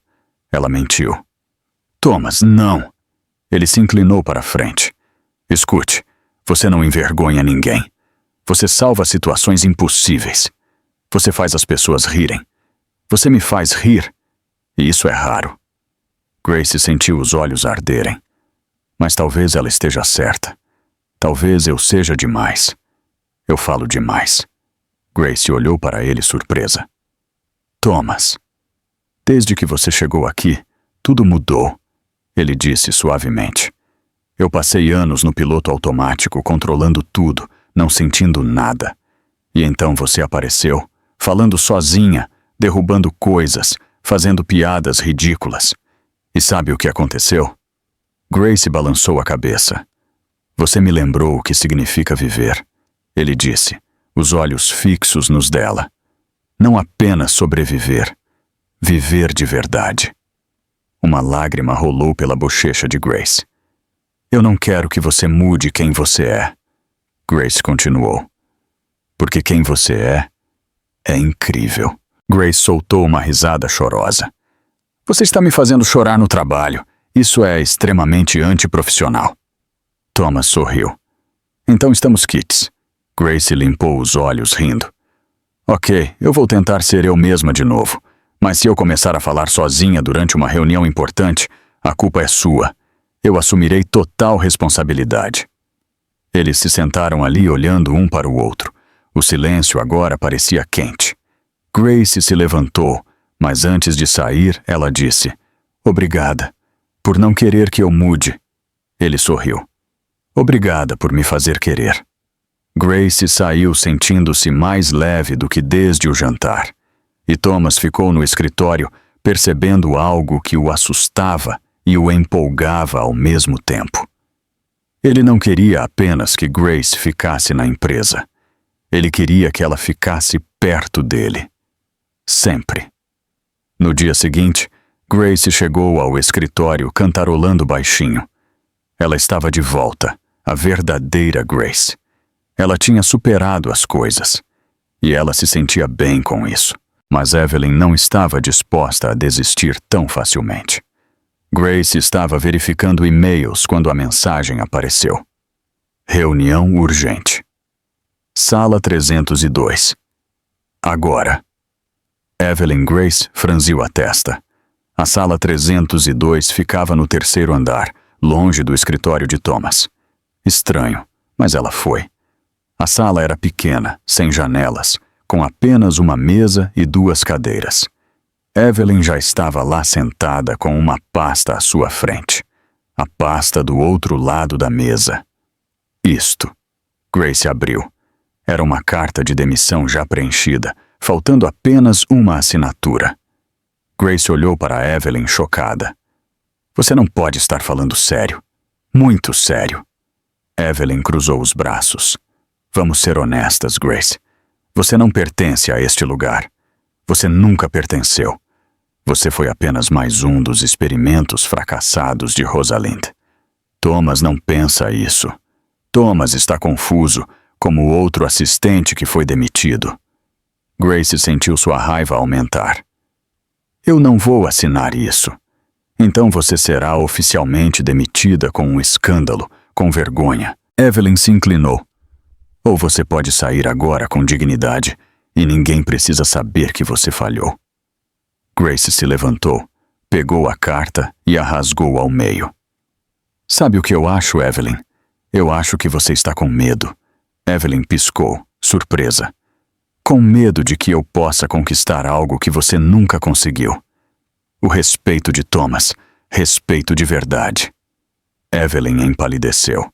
Ela mentiu. Thomas, não. Ele se inclinou para a frente. Escute, você não envergonha ninguém. Você salva situações impossíveis. Você faz as pessoas rirem. Você me faz rir. E isso é raro. Grace sentiu os olhos arderem. Mas talvez ela esteja certa. Talvez eu seja demais. Eu falo demais. Grace olhou para ele surpresa. Thomas, desde que você chegou aqui, tudo mudou, ele disse suavemente. Eu passei anos no piloto automático, controlando tudo, não sentindo nada. E então você apareceu, falando sozinha, derrubando coisas, fazendo piadas ridículas. E sabe o que aconteceu? Grace balançou a cabeça. Você me lembrou o que significa viver, ele disse, os olhos fixos nos dela. Não apenas sobreviver, viver de verdade. Uma lágrima rolou pela bochecha de Grace. Eu não quero que você mude quem você é. Grace continuou. Porque quem você é incrível. Grace soltou uma risada chorosa. Você está me fazendo chorar no trabalho. Isso é extremamente antiprofissional. Thomas sorriu. Então estamos quites. Grace limpou os olhos, rindo. Ok, eu vou tentar ser eu mesma de novo. Mas se eu começar a falar sozinha durante uma reunião importante, a culpa é sua. Eu assumirei total responsabilidade. Eles se sentaram ali olhando um para o outro. O silêncio agora parecia quente. Grace se levantou, mas antes de sair, ela disse: Obrigada, por não querer que eu mude. Ele sorriu. Obrigada por me fazer querer. Grace saiu sentindo-se mais leve do que desde o jantar. E Thomas ficou no escritório, percebendo algo que o assustava e o empolgava ao mesmo tempo. Ele não queria apenas que Grace ficasse na empresa. Ele queria que ela ficasse perto dele. Sempre. No dia seguinte, Grace chegou ao escritório cantarolando baixinho. Ela estava de volta, a verdadeira Grace. Ela tinha superado as coisas. E ela se sentia bem com isso. Mas Evelyn não estava disposta a desistir tão facilmente. Grace estava verificando e-mails quando a mensagem apareceu. Reunião urgente. Sala 302. Agora. Evelyn Grace franziu a testa. A sala 302 ficava no terceiro andar, longe do escritório de Thomas. Estranho, mas ela foi. A sala era pequena, sem janelas, com apenas uma mesa e 2 cadeiras. Evelyn já estava lá sentada com uma pasta à sua frente. A pasta do outro lado da mesa. Isto. Grace abriu. Era uma carta de demissão já preenchida, faltando apenas uma assinatura. Grace olhou para Evelyn chocada. Você não pode estar falando sério. Muito sério. Evelyn cruzou os braços. Vamos ser honestas, Grace. Você não pertence a este lugar. Você nunca pertenceu. Você foi apenas mais um dos experimentos fracassados de Rosalind. Thomas não pensa isso. Thomas está confuso, como o outro assistente que foi demitido. Grace sentiu sua raiva aumentar. Eu não vou assinar isso. Então você será oficialmente demitida com um escândalo, com vergonha. Evelyn se inclinou. Ou você pode sair agora com dignidade e ninguém precisa saber que você falhou. Grace se levantou, pegou a carta e a rasgou ao meio. Sabe o que eu acho, Evelyn? Eu acho que você está com medo. Evelyn piscou, surpresa. Com medo de que eu possa conquistar algo que você nunca conseguiu. O respeito de Thomas, respeito de verdade. Evelyn empalideceu.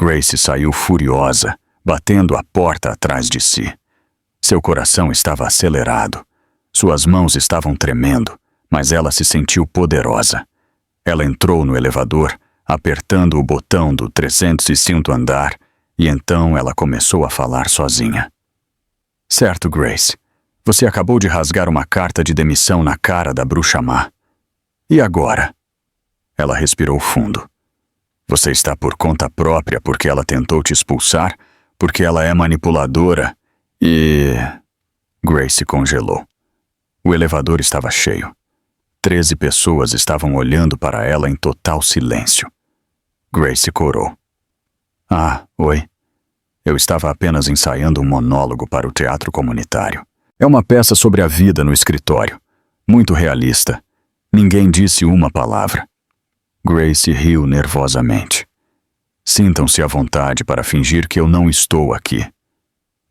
Grace saiu furiosa, batendo a porta atrás de si. Seu coração estava acelerado. Suas mãos estavam tremendo, mas ela se sentiu poderosa. Ela entrou no elevador, apertando o botão do 305º andar, e então ela começou a falar sozinha. Certo, Grace. Você acabou de rasgar uma carta de demissão na cara da bruxa má. E agora? Ela respirou fundo. Você está por conta própria porque ela tentou te expulsar, porque ela é manipuladora e... Grace congelou. O elevador estava cheio. 13 pessoas estavam olhando para ela em total silêncio. Grace corou. Ah, oi. Eu estava apenas ensaiando um monólogo para o teatro comunitário. É uma peça sobre a vida no escritório. Muito realista. Ninguém disse uma palavra. Grace riu nervosamente. Sintam-se à vontade para fingir que eu não estou aqui.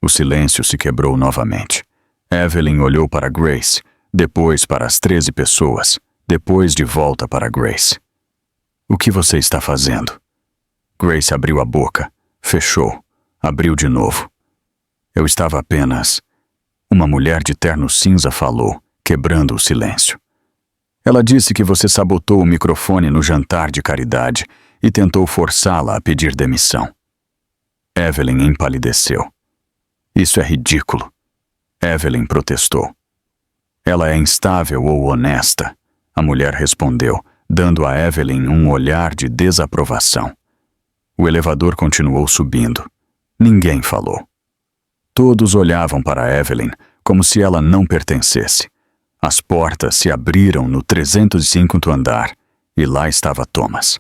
O silêncio se quebrou novamente. Evelyn olhou para Grace, depois para as 13 pessoas, depois de volta para Grace. O que você está fazendo? Grace abriu a boca, fechou, abriu de novo. Eu estava apenas... Uma mulher de terno cinza falou, quebrando o silêncio. Ela disse que você sabotou o microfone no jantar de caridade e tentou forçá-la a pedir demissão. Evelyn empalideceu. Isso é ridículo. Evelyn protestou. Ela é instável ou honesta, a mulher respondeu, dando a Evelyn um olhar de desaprovação. O elevador continuou subindo. Ninguém falou. Todos olhavam para Evelyn como se ela não pertencesse. As portas se abriram no 305º andar e lá estava Thomas.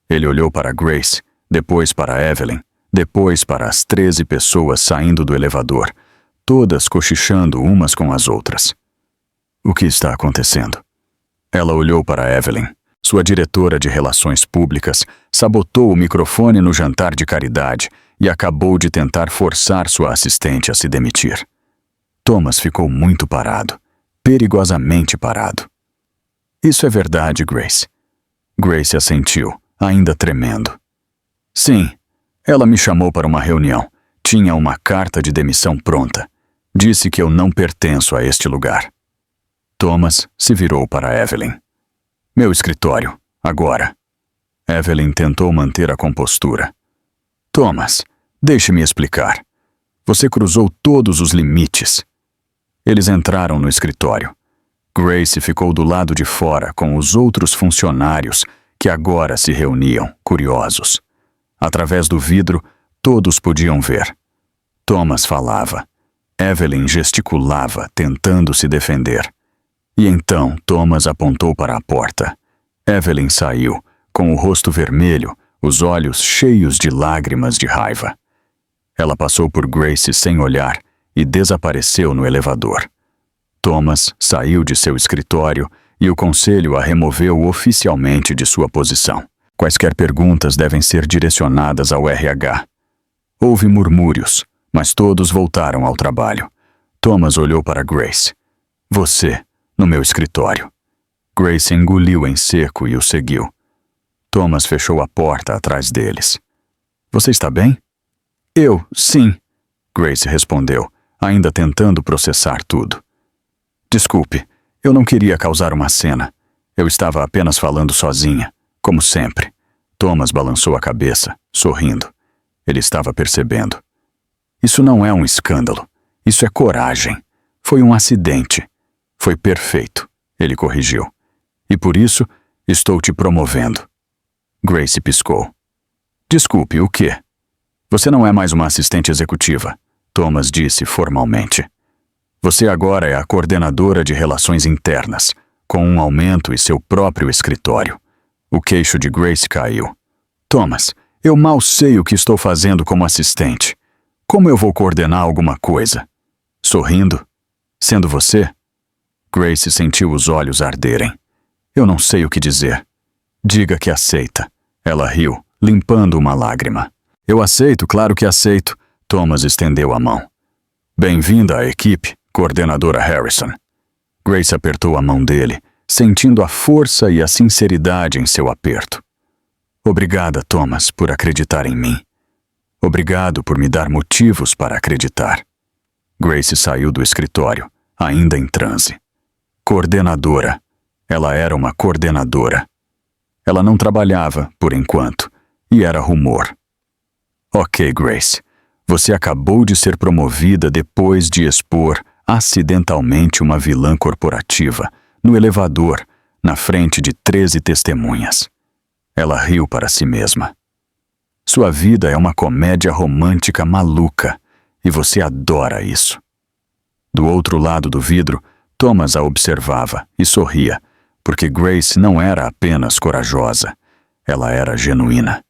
Ele olhou para Grace, depois para Evelyn, depois para as 13 pessoas saindo do elevador, todas cochichando umas com as outras. O que está acontecendo? Ela olhou para Evelyn. Sua diretora de relações públicas sabotou o microfone no jantar de caridade e acabou de tentar forçar sua assistente a se demitir. Thomas ficou muito parado, perigosamente parado. Isso é verdade, Grace. Grace assentiu, ainda tremendo. Sim, ela me chamou para uma reunião. Tinha uma carta de demissão pronta. Disse que eu não pertenço a este lugar. Thomas se virou para Evelyn. Meu escritório, agora. Evelyn tentou manter a compostura. Thomas, deixe-me explicar. Você cruzou todos os limites. Eles entraram no escritório. Grace ficou do lado de fora com os outros funcionários que agora se reuniam, curiosos. Através do vidro, todos podiam ver. Thomas falava. Evelyn gesticulava, tentando se defender. E então Thomas apontou para a porta. Evelyn saiu, com o rosto vermelho, os olhos cheios de lágrimas de raiva. Ela passou por Grace sem olhar e desapareceu no elevador. Thomas saiu de seu escritório e o conselho a removeu oficialmente de sua posição. Quaisquer perguntas devem ser direcionadas ao RH. Houve murmúrios, mas todos voltaram ao trabalho. Thomas olhou para Grace. Você, no meu escritório. Grace engoliu em seco e o seguiu. Thomas fechou a porta atrás deles. Você está bem? Eu, sim, Grace respondeu, ainda tentando processar tudo. Desculpe, eu não queria causar uma cena. Eu estava apenas falando sozinha, como sempre. Thomas balançou a cabeça, sorrindo. Ele estava percebendo. Isso não é um escândalo. Isso é coragem. Foi um acidente. Foi perfeito, ele corrigiu. E por isso, estou te promovendo. Grace piscou. Desculpe, o quê? Você não é mais uma assistente executiva, Thomas disse formalmente. Você agora é a coordenadora de relações internas, com um aumento e seu próprio escritório. O queixo de Grace caiu. Thomas, eu mal sei o que estou fazendo como assistente. Como eu vou coordenar alguma coisa? Sorrindo? Sendo você? Grace sentiu os olhos arderem. Eu não sei o que dizer. Diga que aceita. Ela riu, limpando uma lágrima. Eu aceito, claro que aceito. Thomas estendeu a mão. Bem-vinda à equipe, coordenadora Harrison. Grace apertou a mão dele, sentindo a força e a sinceridade em seu aperto. Obrigada, Thomas, por acreditar em mim. Obrigado por me dar motivos para acreditar. Grace saiu do escritório, ainda em transe. Coordenadora. Ela era uma coordenadora. Ela não trabalhava, por enquanto, e era rumor. Ok, Grace. Você acabou de ser promovida depois de expor acidentalmente uma vilã corporativa no elevador, na frente de 13 testemunhas. Ela riu para si mesma. Sua vida é uma comédia romântica maluca, e você adora isso. Do outro lado do vidro, Thomas a observava e sorria, porque Grace não era apenas corajosa, ela era genuína.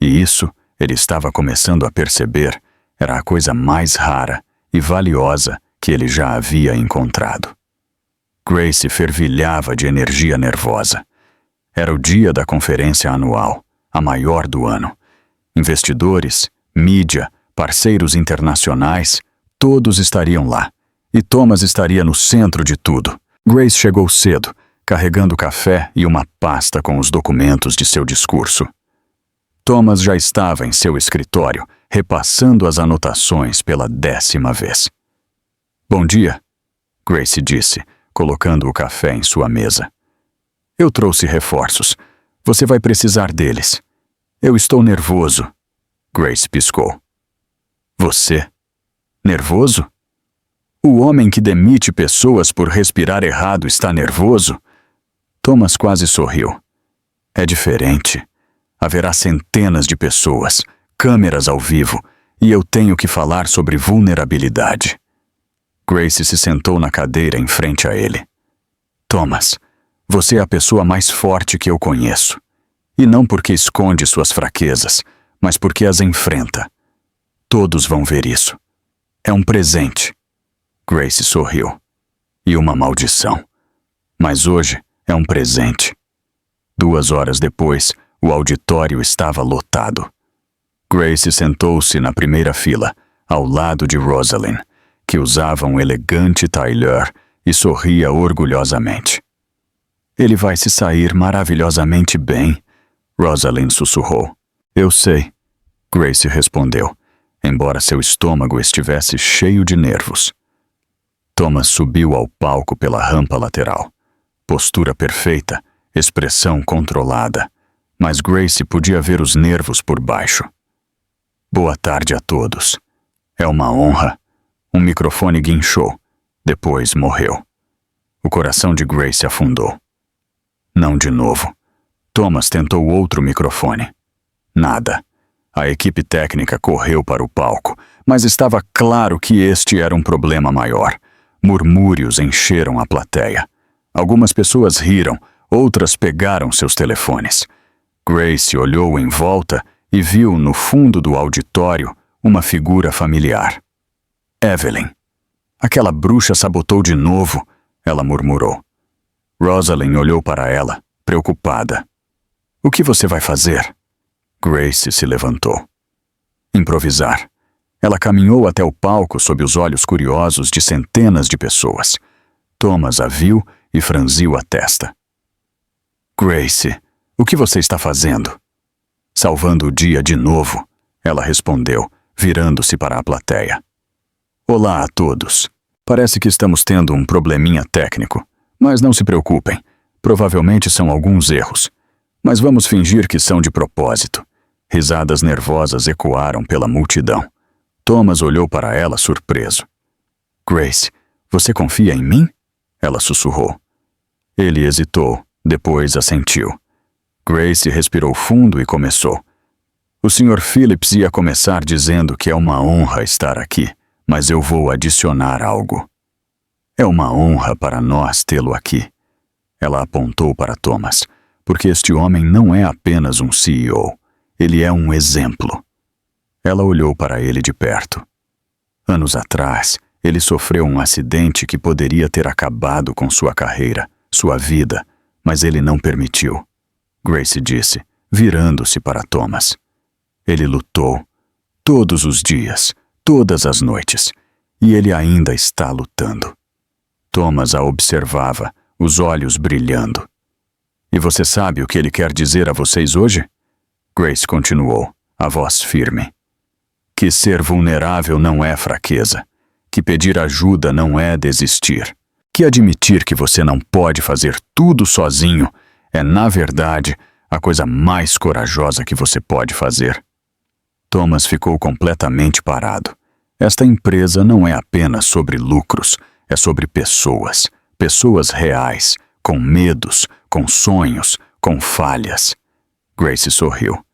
E isso, ele estava começando a perceber, era a coisa mais rara e valiosa que ele já havia encontrado. Grace fervilhava de energia nervosa. Era o dia da conferência anual, a maior do ano. Investidores, mídia, parceiros internacionais, todos estariam lá. E Thomas estaria no centro de tudo. Grace chegou cedo, carregando café e uma pasta com os documentos de seu discurso. Thomas já estava em seu escritório, repassando as anotações pela 10ª vez. Bom dia, Grace disse, colocando o café em sua mesa. Eu trouxe reforços. Você vai precisar deles. Eu estou nervoso. Grace piscou. Você? Nervoso? O homem que demite pessoas por respirar errado está nervoso? Thomas quase sorriu. É diferente. Haverá centenas de pessoas, câmeras ao vivo, e eu tenho que falar sobre vulnerabilidade. Grace se sentou na cadeira em frente a ele. Thomas, você é a pessoa mais forte que eu conheço. E não porque esconde suas fraquezas, mas porque as enfrenta. Todos vão ver isso. É um presente. Grace sorriu. E uma maldição. Mas hoje é um presente. 2 horas depois, o auditório estava lotado. Grace sentou-se na primeira fila, ao lado de Rosalind, que usava um elegante tailleur e sorria orgulhosamente. Ele vai se sair maravilhosamente bem, Rosalind sussurrou. Eu sei, Grace respondeu, embora seu estômago estivesse cheio de nervos. Thomas subiu ao palco pela rampa lateral. Postura perfeita, expressão controlada, mas Grace podia ver os nervos por baixo. Boa tarde a todos. É uma honra. Um microfone guinchou, depois morreu. O coração de Grace afundou. Não de novo. Thomas tentou outro microfone. Nada. A equipe técnica correu para o palco, mas estava claro que este era um problema maior. Murmúrios encheram a plateia. Algumas pessoas riram, outras pegaram seus telefones. Grace olhou em volta e viu no fundo do auditório uma figura familiar. Evelyn. Aquela bruxa sabotou de novo, ela murmurou. Rosalind olhou para ela, preocupada. O que você vai fazer? Grace se levantou. Improvisar. Ela caminhou até o palco sob os olhos curiosos de centenas de pessoas. Thomas a viu e franziu a testa. Grace, o que você está fazendo? Salvando o dia de novo, ela respondeu, virando-se para a plateia. Olá a todos. Parece que estamos tendo um probleminha técnico, mas não se preocupem. Provavelmente são alguns erros. Mas vamos fingir que são de propósito. Risadas nervosas ecoaram pela multidão. Thomas olhou para ela surpreso. Grace, você confia em mim? Ela sussurrou. Ele hesitou, depois assentiu. Grace respirou fundo e começou. O Sr. Phillips ia começar dizendo que é uma honra estar aqui, mas eu vou adicionar algo. É uma honra para nós tê-lo aqui. Ela apontou para Thomas, porque este homem não é apenas um CEO, ele é um exemplo. Ela olhou para ele de perto. Anos atrás, ele sofreu um acidente que poderia ter acabado com sua carreira, sua vida, mas ele não permitiu. Grace disse, virando-se para Thomas. Ele lutou, todos os dias, todas as noites, e ele ainda está lutando. Thomas a observava, os olhos brilhando. E você sabe o que ele quer dizer a vocês hoje? Grace continuou, a voz firme. Que ser vulnerável não é fraqueza. Que pedir ajuda não é desistir. Que admitir que você não pode fazer tudo sozinho é, na verdade, a coisa mais corajosa que você pode fazer. Thomas ficou completamente parado. Esta empresa não é apenas sobre lucros, é sobre pessoas. Pessoas reais, com medos, com sonhos, com falhas. Grace sorriu.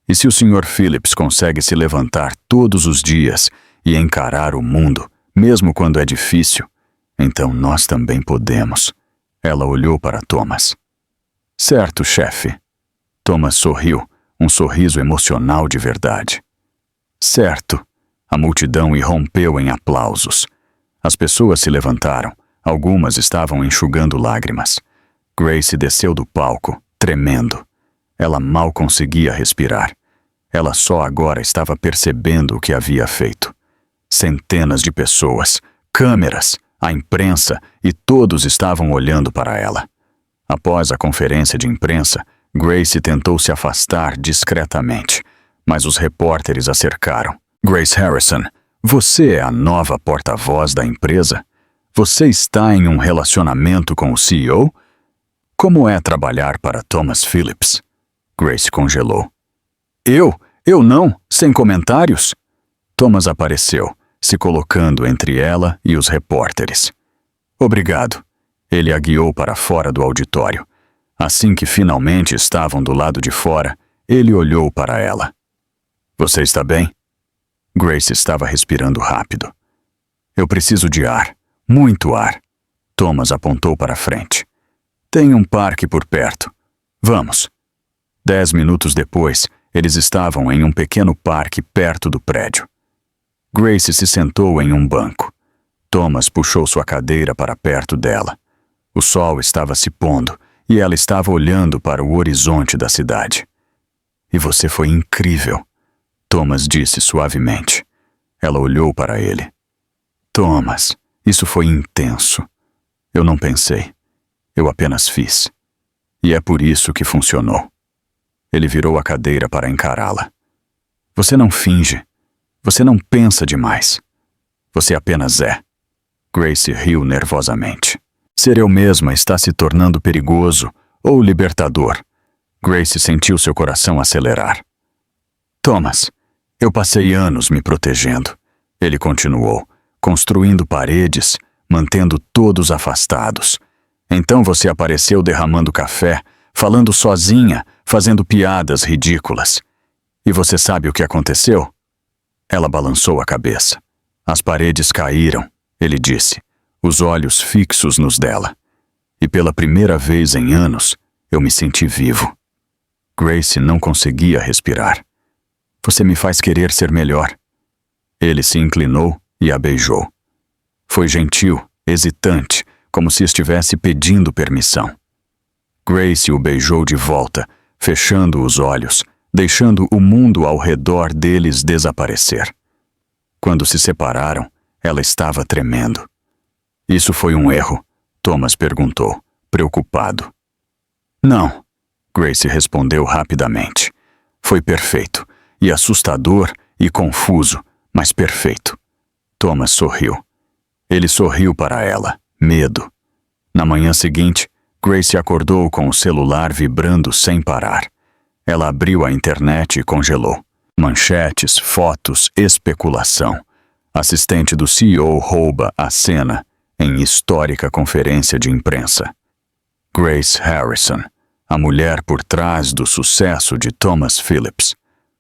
E se o Sr. Phillips consegue se levantar todos os dias e encarar o mundo, mesmo quando é difícil, então nós também podemos. Ela olhou para Thomas. Certo, chefe. Thomas sorriu, um sorriso emocional de verdade. Certo. A multidão irrompeu em aplausos. As pessoas se levantaram. Algumas estavam enxugando lágrimas. Grace desceu do palco, tremendo. Ela mal conseguia respirar. Ela só agora estava percebendo o que havia feito. Centenas de pessoas, câmeras, a imprensa e todos estavam olhando para ela. Após a conferência de imprensa, Grace tentou se afastar discretamente, mas os repórteres a cercaram. Grace Harrison, você é a nova porta-voz da empresa? Você está em um relacionamento com o CEO? Como é trabalhar para Thomas Phillips? Grace congelou. Eu não, sem comentários. Thomas apareceu, se colocando entre ela e os repórteres. Obrigado. Ele a guiou para fora do auditório. Assim que finalmente estavam do lado de fora, ele olhou para ela. Você está bem? Grace estava respirando rápido. Eu preciso de ar, muito ar. Thomas apontou para a frente. Tem um parque por perto. Vamos. 10 minutos depois, eles estavam em um pequeno parque perto do prédio. Grace se sentou em um banco. Thomas puxou sua cadeira para perto dela. O sol estava se pondo e ela estava olhando para o horizonte da cidade. E você foi incrível, Thomas disse suavemente. Ela olhou para ele. Thomas, isso foi intenso. Eu não pensei. Eu apenas fiz. E é por isso que funcionou. Ele virou a cadeira para encará-la. Você não finge. Você não pensa demais. Você apenas é. Grace riu nervosamente. Ser eu mesma está se tornando perigoso ou libertador. Grace sentiu seu coração acelerar. Thomas, eu passei anos me protegendo. Ele continuou, construindo paredes, mantendo todos afastados. Então você apareceu derramando café, falando sozinha, fazendo piadas ridículas. E você sabe o que aconteceu? Ela balançou a cabeça. As paredes caíram, ele disse, os olhos fixos nos dela. E pela primeira vez em anos, eu me senti vivo. Grace não conseguia respirar. Você me faz querer ser melhor. Ele se inclinou e a beijou. Foi gentil, hesitante, como se estivesse pedindo permissão. Grace o beijou de volta, fechando os olhos, deixando o mundo ao redor deles desaparecer. Quando se separaram, ela estava tremendo. Isso foi um erro? Thomas perguntou, preocupado. Não, Grace respondeu rapidamente. Foi perfeito, e assustador e confuso, mas perfeito. Thomas sorriu. Ele sorriu para ela, medo. Na manhã seguinte, Grace acordou com o celular vibrando sem parar. Ela abriu a internet e congelou. Manchetes, fotos, especulação. Assistente do CEO rouba a cena em histórica conferência de imprensa. Grace Harrison, a mulher por trás do sucesso de Thomas Phillips.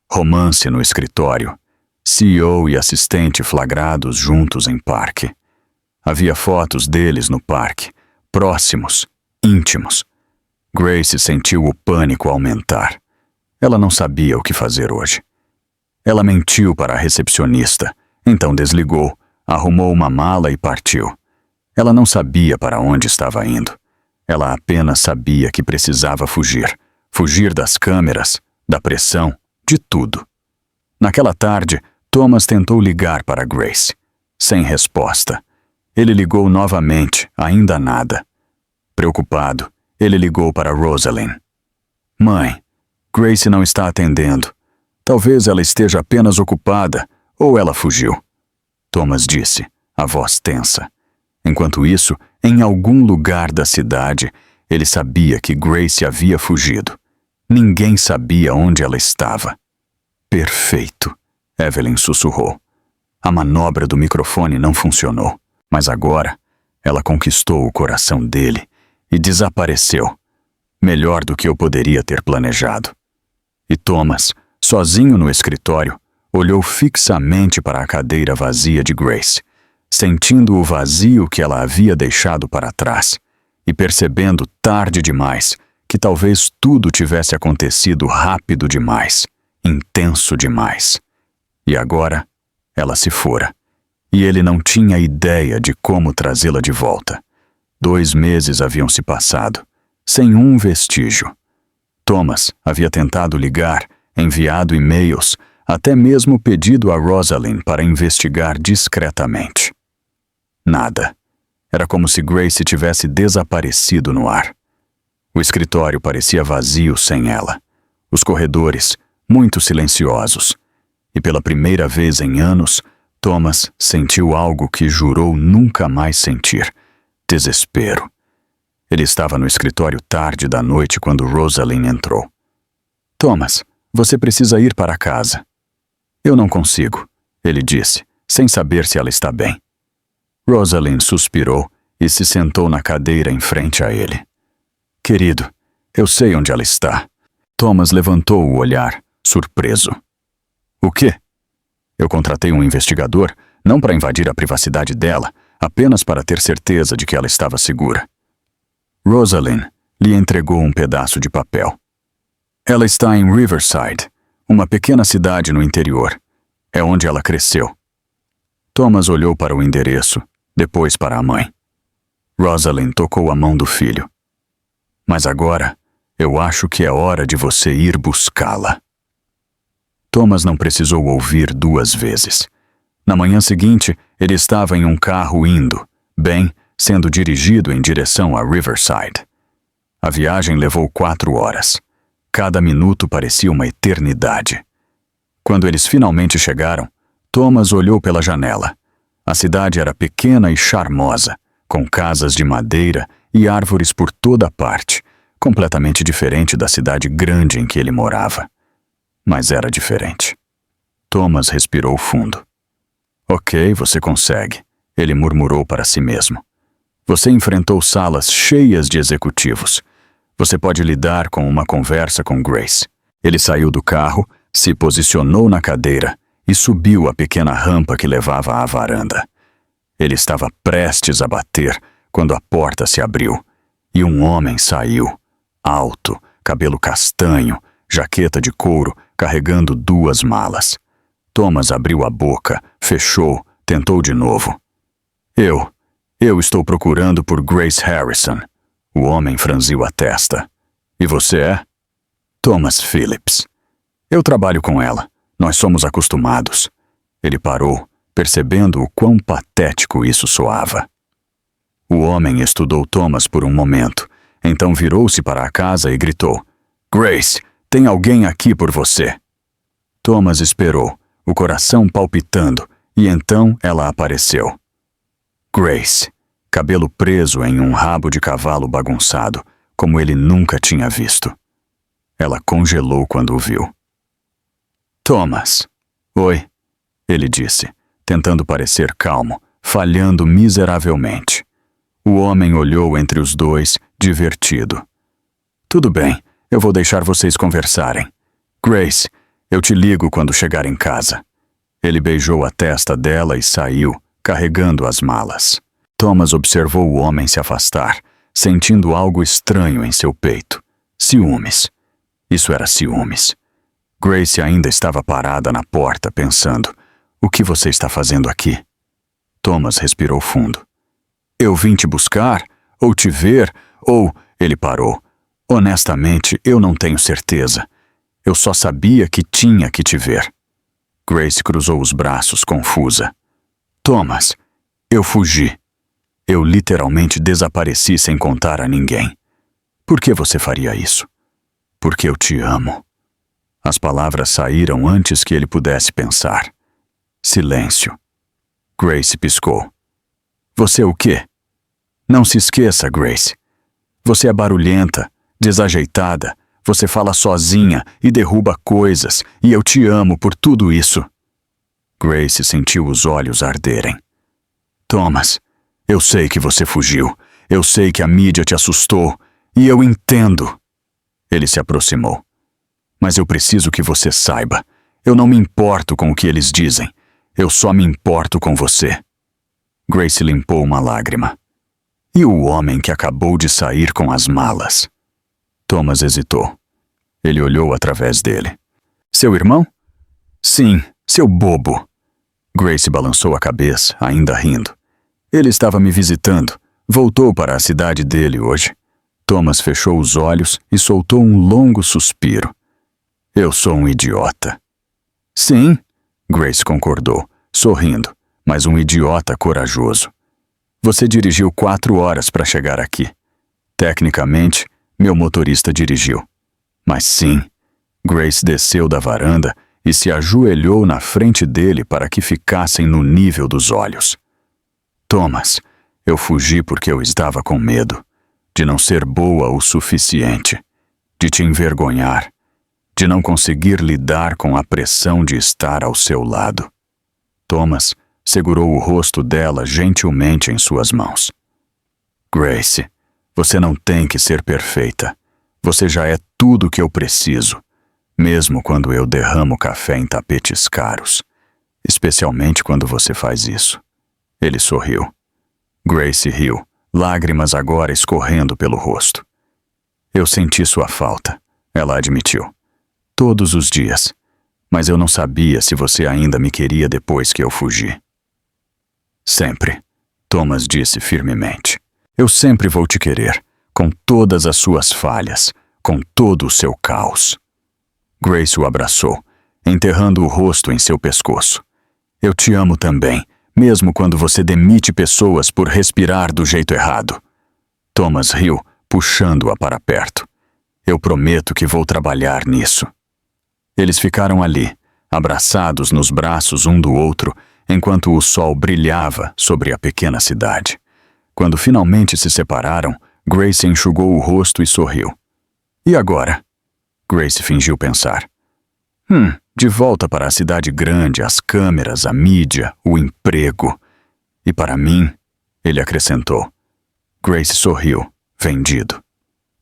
Romance no escritório. CEO e assistente flagrados juntos em parque. Havia fotos deles no parque, próximos, íntimos. Grace sentiu o pânico aumentar. Ela não sabia o que fazer hoje. Ela mentiu para a recepcionista, então desligou, arrumou uma mala e partiu. Ela não sabia para onde estava indo. Ela apenas sabia que precisava fugir. Fugir das câmeras, da pressão, de tudo. Naquela tarde, Thomas tentou ligar para Grace. Sem resposta. Ele ligou novamente, ainda nada. Preocupado, ele ligou para Rosalind. Mãe, Grace não está atendendo. Talvez ela esteja apenas ocupada, ou ela fugiu. Thomas disse, a voz tensa. Enquanto isso, em algum lugar da cidade, ele sabia que Grace havia fugido. Ninguém sabia onde ela estava. Perfeito, Evelyn sussurrou. A manobra do microfone não funcionou, mas agora ela conquistou o coração dele e desapareceu. Melhor do que eu poderia ter planejado. E Thomas, sozinho no escritório, olhou fixamente para a cadeira vazia de Grace, sentindo o vazio que ela havia deixado para trás e percebendo tarde demais que talvez tudo tivesse acontecido rápido demais, intenso demais. E agora, ela se fora, e ele não tinha ideia de como trazê-la de volta. 2 meses haviam se passado, sem um vestígio. Thomas havia tentado ligar, enviado e-mails, até mesmo pedido a Rosalind para investigar discretamente. Nada. Era como se Grace tivesse desaparecido no ar. O escritório parecia vazio sem ela. Os corredores, muito silenciosos. E pela primeira vez em anos, Thomas sentiu algo que jurou nunca mais sentir. Desespero. Ele estava no escritório tarde da noite quando Rosalind entrou. Thomas, você precisa ir para casa. Eu não consigo, ele disse, sem saber se ela está bem. Rosalind suspirou e se sentou na cadeira em frente a ele. Querido, eu sei onde ela está. Thomas levantou o olhar, surpreso. O quê? Eu contratei um investigador, não para invadir a privacidade dela, apenas para ter certeza de que ela estava segura. Rosalind lhe entregou um pedaço de papel. Ela está em Riverside, uma pequena cidade no interior. É onde ela cresceu. Thomas olhou para o endereço, depois para a mãe. Rosalind tocou a mão do filho. Mas agora, eu acho que é hora de você ir buscá-la. Thomas não precisou ouvir 2 vezes. Na manhã seguinte, ele estava em um carro indo, sendo dirigido em direção a Riverside. A viagem levou 4 horas. Cada minuto parecia uma eternidade. Quando eles finalmente chegaram, Thomas olhou pela janela. A cidade era pequena e charmosa, com casas de madeira e árvores por toda parte, completamente diferente da cidade grande em que ele morava. Mas era diferente. Thomas respirou fundo. Ok, você consegue, ele murmurou para si mesmo. Você enfrentou salas cheias de executivos. Você pode lidar com uma conversa com Grace. Ele saiu do carro, se posicionou na cadeira e subiu a pequena rampa que levava à varanda. Ele estava prestes a bater quando a porta se abriu e um homem saiu, alto, cabelo castanho, jaqueta de couro, carregando 2 malas. Thomas abriu a boca, fechou, tentou de novo. Eu estou procurando por Grace Harrison. O homem franziu a testa. E você é? Thomas Phillips. Eu trabalho com ela. Nós somos acostumados. Ele parou, percebendo o quão patético isso soava. O homem estudou Thomas por um momento, então virou-se para a casa e gritou: Grace, tem alguém aqui por você. Thomas esperou, o coração palpitando, e então ela apareceu. Grace, cabelo preso em um rabo de cavalo bagunçado, como ele nunca tinha visto. Ela congelou quando o viu. Thomas. Oi, ele disse, tentando parecer calmo, falhando miseravelmente. O homem olhou entre os dois, divertido. Tudo bem, eu vou deixar vocês conversarem. Grace, eu te ligo quando chegar em casa. Ele beijou a testa dela e saiu, carregando as malas. Thomas observou o homem se afastar, sentindo algo estranho em seu peito. Ciúmes. Isso era ciúmes. Grace ainda estava parada na porta, pensando: o que você está fazendo aqui? Thomas respirou fundo. Eu vim te buscar, ou te ver, ou... Ele parou. Honestamente, eu não tenho certeza. Eu só sabia que tinha que te ver. Grace cruzou os braços, confusa. Thomas, eu fugi. Eu literalmente desapareci sem contar a ninguém. Por que você faria isso? Porque eu te amo. As palavras saíram antes que ele pudesse pensar. Silêncio. Grace piscou. Você o quê? Não se esqueça, Grace. Você é barulhenta, desajeitada, você fala sozinha e derruba coisas, e eu te amo por tudo isso. Grace sentiu os olhos arderem. Thomas, eu sei que você fugiu. Eu sei que a mídia te assustou. E eu entendo. Ele se aproximou. Mas eu preciso que você saiba. Eu não me importo com o que eles dizem. Eu só me importo com você. Grace limpou uma lágrima. E o homem que acabou de sair com as malas? Thomas hesitou. Ele olhou através dele. Seu irmão? Sim, seu bobo. Grace balançou a cabeça, ainda rindo. Ele estava me visitando. Voltou para a cidade dele hoje. Thomas fechou os olhos e soltou um longo suspiro. Eu sou um idiota. Sim, Grace concordou, sorrindo, mas um idiota corajoso. Você dirigiu 4 horas para chegar aqui. Tecnicamente, meu motorista dirigiu. Mas sim, Grace desceu da varanda e se ajoelhou na frente dele para que ficassem no nível dos olhos. Thomas, eu fugi porque eu estava com medo, de não ser boa o suficiente, de te envergonhar, de não conseguir lidar com a pressão de estar ao seu lado. Thomas segurou o rosto dela gentilmente em suas mãos. Grace, você não tem que ser perfeita. Você já é tudo o que eu preciso, mesmo quando eu derramo café em tapetes caros. Especialmente quando você faz isso. Ele sorriu. Grace riu, lágrimas agora escorrendo pelo rosto. Eu senti sua falta, ela admitiu. Todos os dias. Mas eu não sabia se você ainda me queria depois que eu fugi. Sempre, Thomas disse firmemente. Eu sempre vou te querer, com todas as suas falhas, com todo o seu caos. Grace o abraçou, enterrando o rosto em seu pescoço. Eu te amo também, mesmo quando você demite pessoas por respirar do jeito errado. Thomas riu, puxando-a para perto. Eu prometo que vou trabalhar nisso. Eles ficaram ali, abraçados nos braços um do outro, enquanto o sol brilhava sobre a pequena cidade. Quando finalmente se separaram, Grace enxugou o rosto e sorriu. E agora? Grace fingiu pensar. De volta para a cidade grande, as câmeras, a mídia, o emprego. E para mim, ele acrescentou. Grace sorriu, vendido.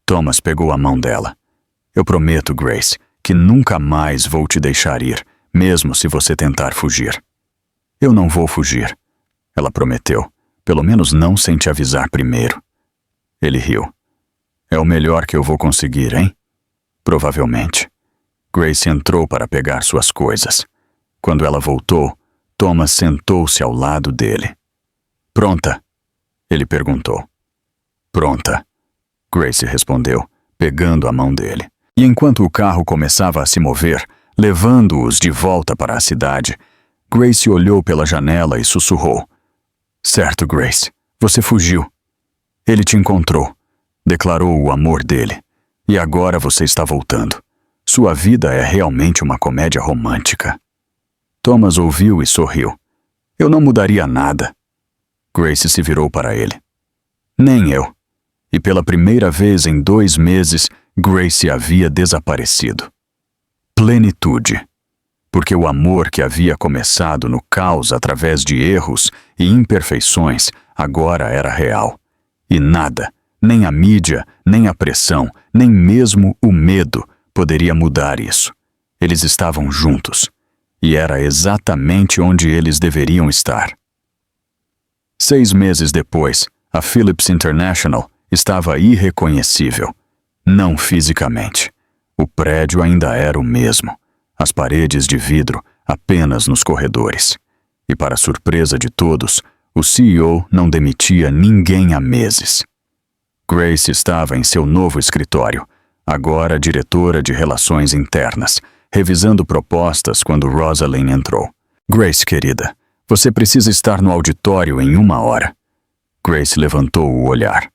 Thomas pegou a mão dela. Eu prometo, Grace, que nunca mais vou te deixar ir, mesmo se você tentar fugir. Eu não vou fugir, ela prometeu, pelo menos não sem te avisar primeiro. Ele riu. É o melhor que eu vou conseguir, hein? Provavelmente. Grace entrou para pegar suas coisas. Quando ela voltou, Thomas sentou-se ao lado dele. Pronta? Ele perguntou. Pronta, Grace respondeu, pegando a mão dele. E enquanto o carro começava a se mover, levando-os de volta para a cidade, Grace olhou pela janela e sussurrou. Certo, Grace, você fugiu. Ele te encontrou, declarou o amor dele. E agora você está voltando. Sua vida é realmente uma comédia romântica. Thomas ouviu e sorriu. Eu não mudaria nada. Grace se virou para ele. Nem eu. E pela primeira vez em 2 meses, Grace havia desaparecido. Plenitude. Porque o amor que havia começado no caos através de erros e imperfeições agora era real. E nada, nem a mídia, nem a pressão, nem mesmo o medo poderia mudar isso. Eles estavam juntos. E era exatamente onde eles deveriam estar. 6 meses depois, a Phillips International estava irreconhecível. Não fisicamente. O prédio ainda era o mesmo. As paredes de vidro apenas nos corredores. E para surpresa de todos, o CEO não demitia ninguém há meses. Grace estava em seu novo escritório, agora diretora de Relações Internas, revisando propostas quando Rosalind entrou. Grace, querida, você precisa estar no auditório em 1 hora. Grace levantou o olhar.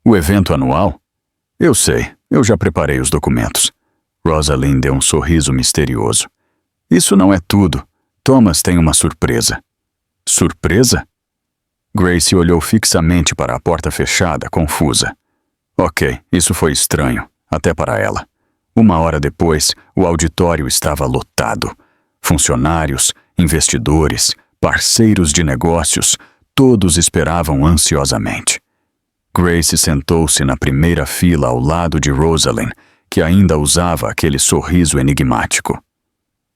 O evento anual? Eu sei, eu já preparei os documentos. Rosalind deu um sorriso misterioso. Isso não é tudo. Thomas tem uma surpresa. Surpresa? Grace olhou fixamente para a porta fechada, confusa. Ok, isso foi estranho, até para ela. 1 hora depois, o auditório estava lotado. Funcionários, investidores, parceiros de negócios, todos esperavam ansiosamente. Grace sentou-se na primeira fila ao lado de Rosalind, que ainda usava aquele sorriso enigmático.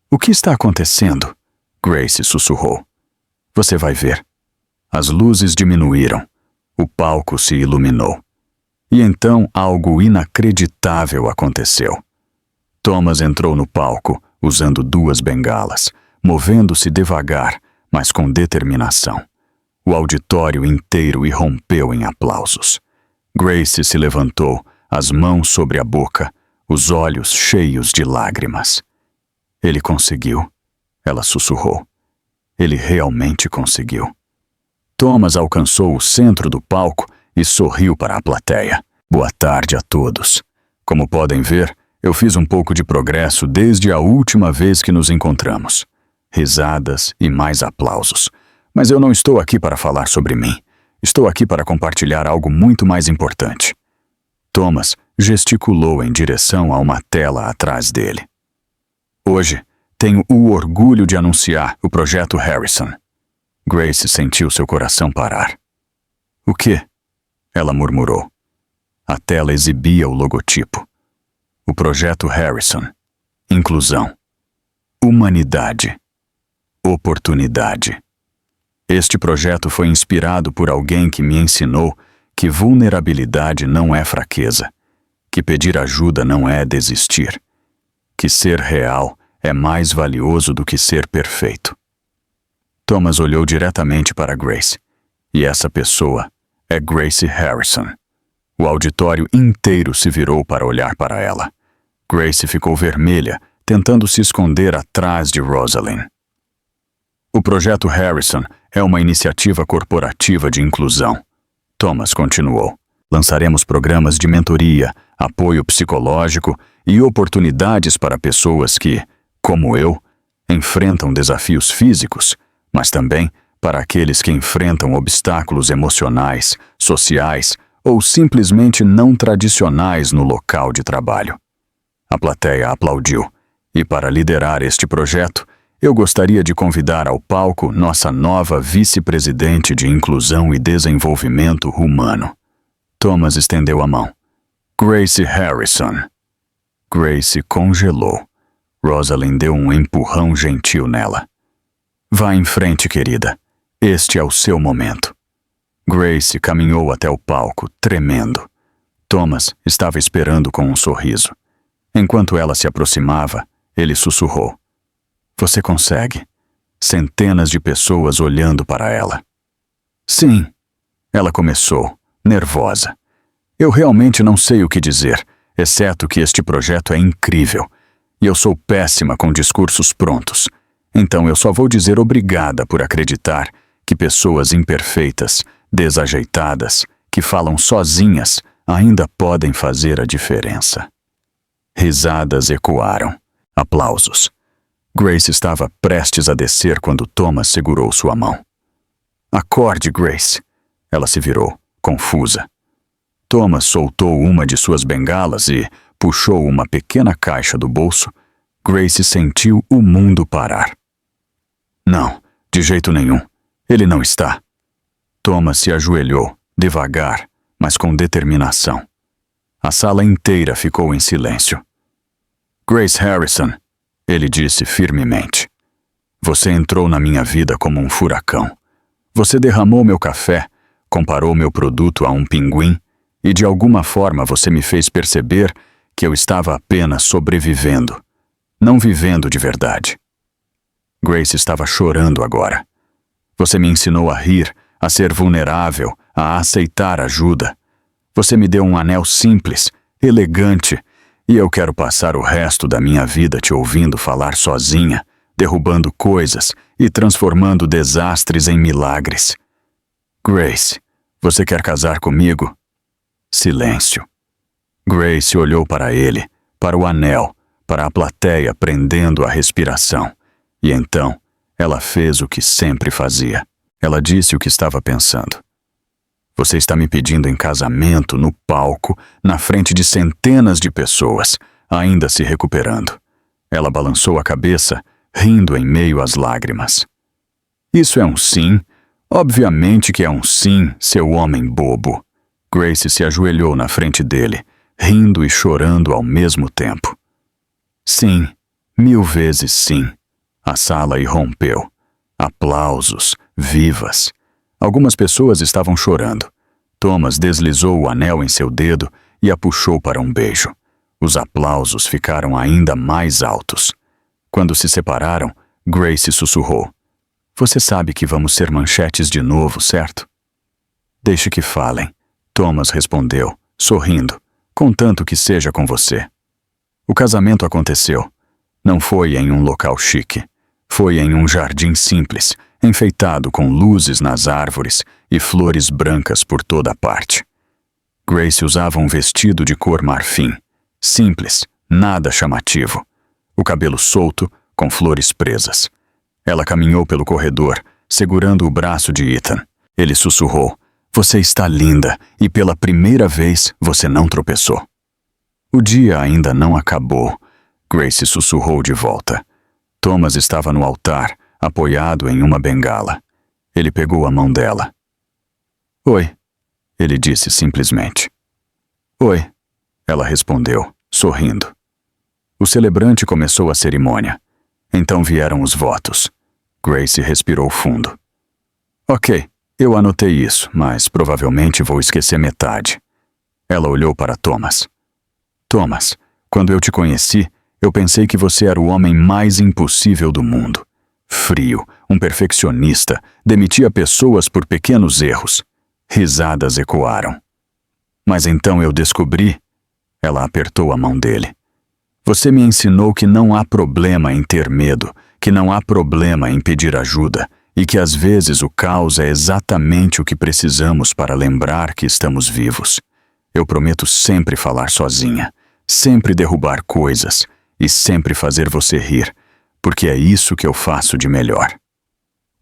O que está acontecendo? Grace sussurrou. Você vai ver. As luzes diminuíram. O palco se iluminou. E então algo inacreditável aconteceu. Thomas entrou no palco, usando 2 bengalas, movendo-se devagar, mas com determinação. O auditório inteiro irrompeu em aplausos. Grace se levantou, as mãos sobre a boca, os olhos cheios de lágrimas. Ele conseguiu, ela sussurrou. Ele realmente conseguiu. Thomas alcançou o centro do palco e sorriu para a plateia. Boa tarde a todos. Como podem ver, eu fiz um pouco de progresso desde a última vez que nos encontramos. Risadas e mais aplausos. Mas eu não estou aqui para falar sobre mim. Estou aqui para compartilhar algo muito mais importante. Thomas gesticulou em direção a uma tela atrás dele. Hoje, tenho o orgulho de anunciar o projeto Harrison. Grace sentiu seu coração parar. O quê? Ela murmurou. A tela exibia o logotipo. O Projeto Harrison. Inclusão. Humanidade. Oportunidade. Este projeto foi inspirado por alguém que me ensinou que vulnerabilidade não é fraqueza, que pedir ajuda não é desistir, que ser real é mais valioso do que ser perfeito. Thomas olhou diretamente para Grace, e essa pessoa é Grace Harrison. O auditório inteiro se virou para olhar para ela. Grace ficou vermelha, tentando se esconder atrás de Rosalind. O Projeto Harrison é uma iniciativa corporativa de inclusão. Thomas continuou. Lançaremos programas de mentoria, apoio psicológico e oportunidades para pessoas que, como eu, enfrentam desafios físicos, mas também para aqueles que enfrentam obstáculos emocionais, sociais ou simplesmente não tradicionais no local de trabalho. A plateia aplaudiu, e para liderar este projeto, eu gostaria de convidar ao palco nossa nova vice-presidente de Inclusão e Desenvolvimento Humano. Thomas estendeu a mão. Grace Harrison. Grace congelou. Rosalind deu um empurrão gentil nela. Vá em frente, querida. Este é o seu momento. Grace caminhou até o palco, tremendo. Thomas estava esperando com um sorriso. Enquanto ela se aproximava, ele sussurrou. Você consegue? Centenas de pessoas olhando para ela. Sim, ela começou, nervosa. Eu realmente não sei o que dizer, exceto que este projeto é incrível. E eu sou péssima com discursos prontos. Então eu só vou dizer obrigada por acreditar que pessoas imperfeitas, desajeitadas, que falam sozinhas, ainda podem fazer a diferença. Risadas ecoaram. Aplausos. Grace estava prestes a descer quando Thomas segurou sua mão. Acorde, Grace. Ela se virou, confusa. Thomas soltou uma de suas bengalas e puxou uma pequena caixa do bolso. Grace sentiu o mundo parar. Não, de jeito nenhum. Ele não está. Thomas se ajoelhou, devagar, mas com determinação. A sala inteira ficou em silêncio. Grace Harrison, ele disse firmemente. Você entrou na minha vida como um furacão. Você derramou meu café, comparou meu produto a um pinguim e de alguma forma você me fez perceber que eu estava apenas sobrevivendo, não vivendo de verdade. Grace estava chorando agora. Você me ensinou a rir, a ser vulnerável, a aceitar ajuda. Você me deu um anel simples, elegante, e eu quero passar o resto da minha vida te ouvindo falar sozinha, derrubando coisas e transformando desastres em milagres. Grace, você quer casar comigo? Silêncio. Grace olhou para ele, para o anel, para a plateia prendendo a respiração. E então, ela fez o que sempre fazia. Ela disse o que estava pensando. Você está me pedindo em casamento, no palco, na frente de centenas de pessoas, ainda se recuperando. Ela balançou a cabeça, rindo em meio às lágrimas. Isso é um sim? Obviamente que é um sim, seu homem bobo. Grace se ajoelhou na frente dele, rindo e chorando ao mesmo tempo. Sim, 1000 vezes sim. A sala irrompeu. Aplausos, vivas. Algumas pessoas estavam chorando. Thomas deslizou o anel em seu dedo e a puxou para um beijo. Os aplausos ficaram ainda mais altos. Quando se separaram, Grace sussurrou. Você sabe que vamos ser manchetes de novo, certo? Deixe que falem. Thomas respondeu, sorrindo, contanto que seja com você. O casamento aconteceu. Não foi em um local chique. Foi em um jardim simples, enfeitado com luzes nas árvores e flores brancas por toda parte. Grace usava um vestido de cor marfim, simples, nada chamativo. O cabelo solto, com flores presas. Ela caminhou pelo corredor, segurando o braço de Ethan. Ele sussurrou, você está linda e pela primeira vez você não tropeçou. O dia ainda não acabou, Grace sussurrou de volta. Thomas estava no altar, apoiado em uma bengala. Ele pegou a mão dela. Oi, ele disse simplesmente. Oi, ela respondeu, sorrindo. O celebrante começou a cerimônia. Então vieram os votos. Grace respirou fundo. Ok, eu anotei isso, mas provavelmente vou esquecer metade. Ela olhou para Thomas. Thomas, quando eu te conheci, eu pensei que você era o homem mais impossível do mundo. Frio, um perfeccionista, demitia pessoas por pequenos erros. Risadas ecoaram. Mas então eu descobri... Ela apertou a mão dele. Você me ensinou que não há problema em ter medo, que não há problema em pedir ajuda, e que às vezes o caos é exatamente o que precisamos para lembrar que estamos vivos. Eu prometo sempre falar sozinha, sempre derrubar coisas e sempre fazer você rir, porque é isso que eu faço de melhor.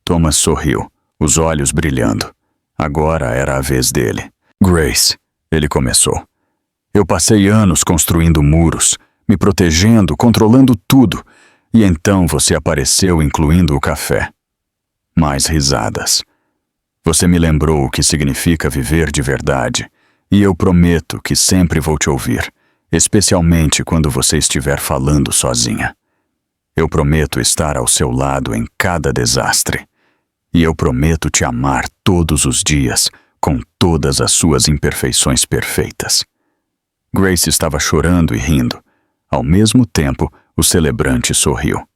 Thomas sorriu, os olhos brilhando. Agora era a vez dele. Grace, ele começou. Eu passei anos construindo muros, me protegendo, controlando tudo, e então você apareceu incluindo o café. Mais risadas. Você me lembrou o que significa viver de verdade, e eu prometo que sempre vou te ouvir, especialmente quando você estiver falando sozinha. Eu prometo estar ao seu lado em cada desastre. E eu prometo te amar todos os dias, com todas as suas imperfeições perfeitas. Grace estava chorando e rindo. Ao mesmo tempo, o celebrante sorriu.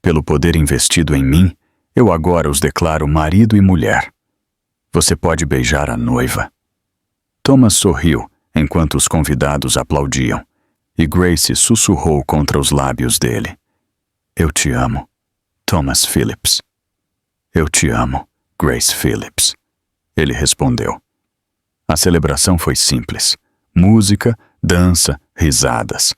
Pelo poder investido em mim, eu agora os declaro marido e mulher. Você pode beijar a noiva. Thomas sorriu, enquanto os convidados aplaudiam, e Grace sussurrou contra os lábios dele. Eu te amo, Thomas Phillips. Eu te amo, Grace Phillips. Ele respondeu. A celebração foi simples. Música, dança, risadas.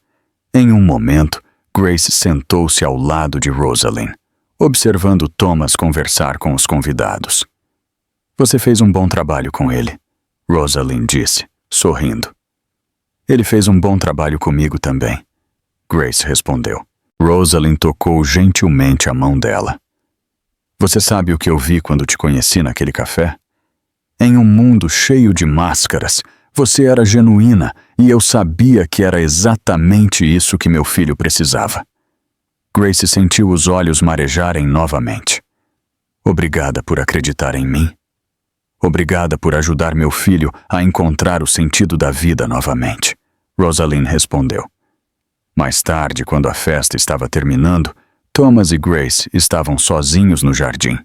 Em um momento, Grace sentou-se ao lado de Rosalind, observando Thomas conversar com os convidados. Você fez um bom trabalho com ele, Rosalind disse, sorrindo. Ele fez um bom trabalho comigo também, Grace respondeu. Rosalind tocou gentilmente a mão dela. Você sabe o que eu vi quando te conheci naquele café? Em um mundo cheio de máscaras, você era genuína e eu sabia que era exatamente isso que meu filho precisava. Grace sentiu os olhos marejarem novamente. Obrigada por acreditar em mim. Obrigada por ajudar meu filho a encontrar o sentido da vida novamente, Rosalind respondeu. Mais tarde, quando a festa estava terminando, Thomas e Grace estavam sozinhos no jardim.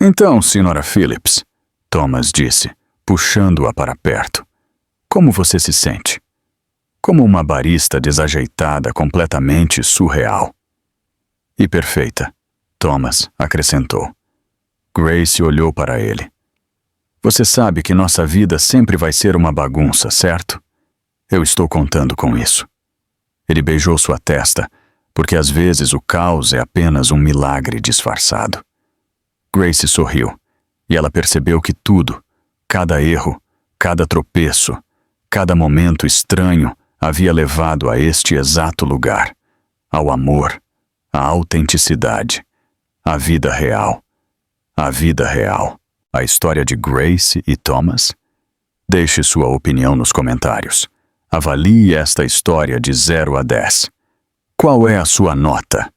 Então, Sra. Phillips, Thomas disse, puxando-a para perto. Como você se sente? Como uma barista desajeitada, completamente surreal. E perfeita, Thomas acrescentou. Grace olhou para ele. Você sabe que nossa vida sempre vai ser uma bagunça, certo? Eu estou contando com isso. Ele beijou sua testa, porque às vezes o caos é apenas um milagre disfarçado. Grace sorriu, e ela percebeu que tudo, cada erro, cada tropeço, cada momento estranho havia levado a este exato lugar, ao amor, à autenticidade, à vida real. A vida real. A história de Grace e Thomas? Deixe sua opinião nos comentários. Avalie esta história de 0 a 10. Qual é a sua nota?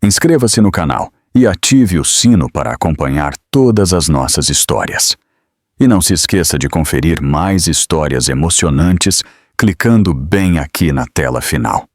Inscreva-se no canal e ative o sino para acompanhar todas as nossas histórias. E não se esqueça de conferir mais histórias emocionantes clicando bem aqui na tela final.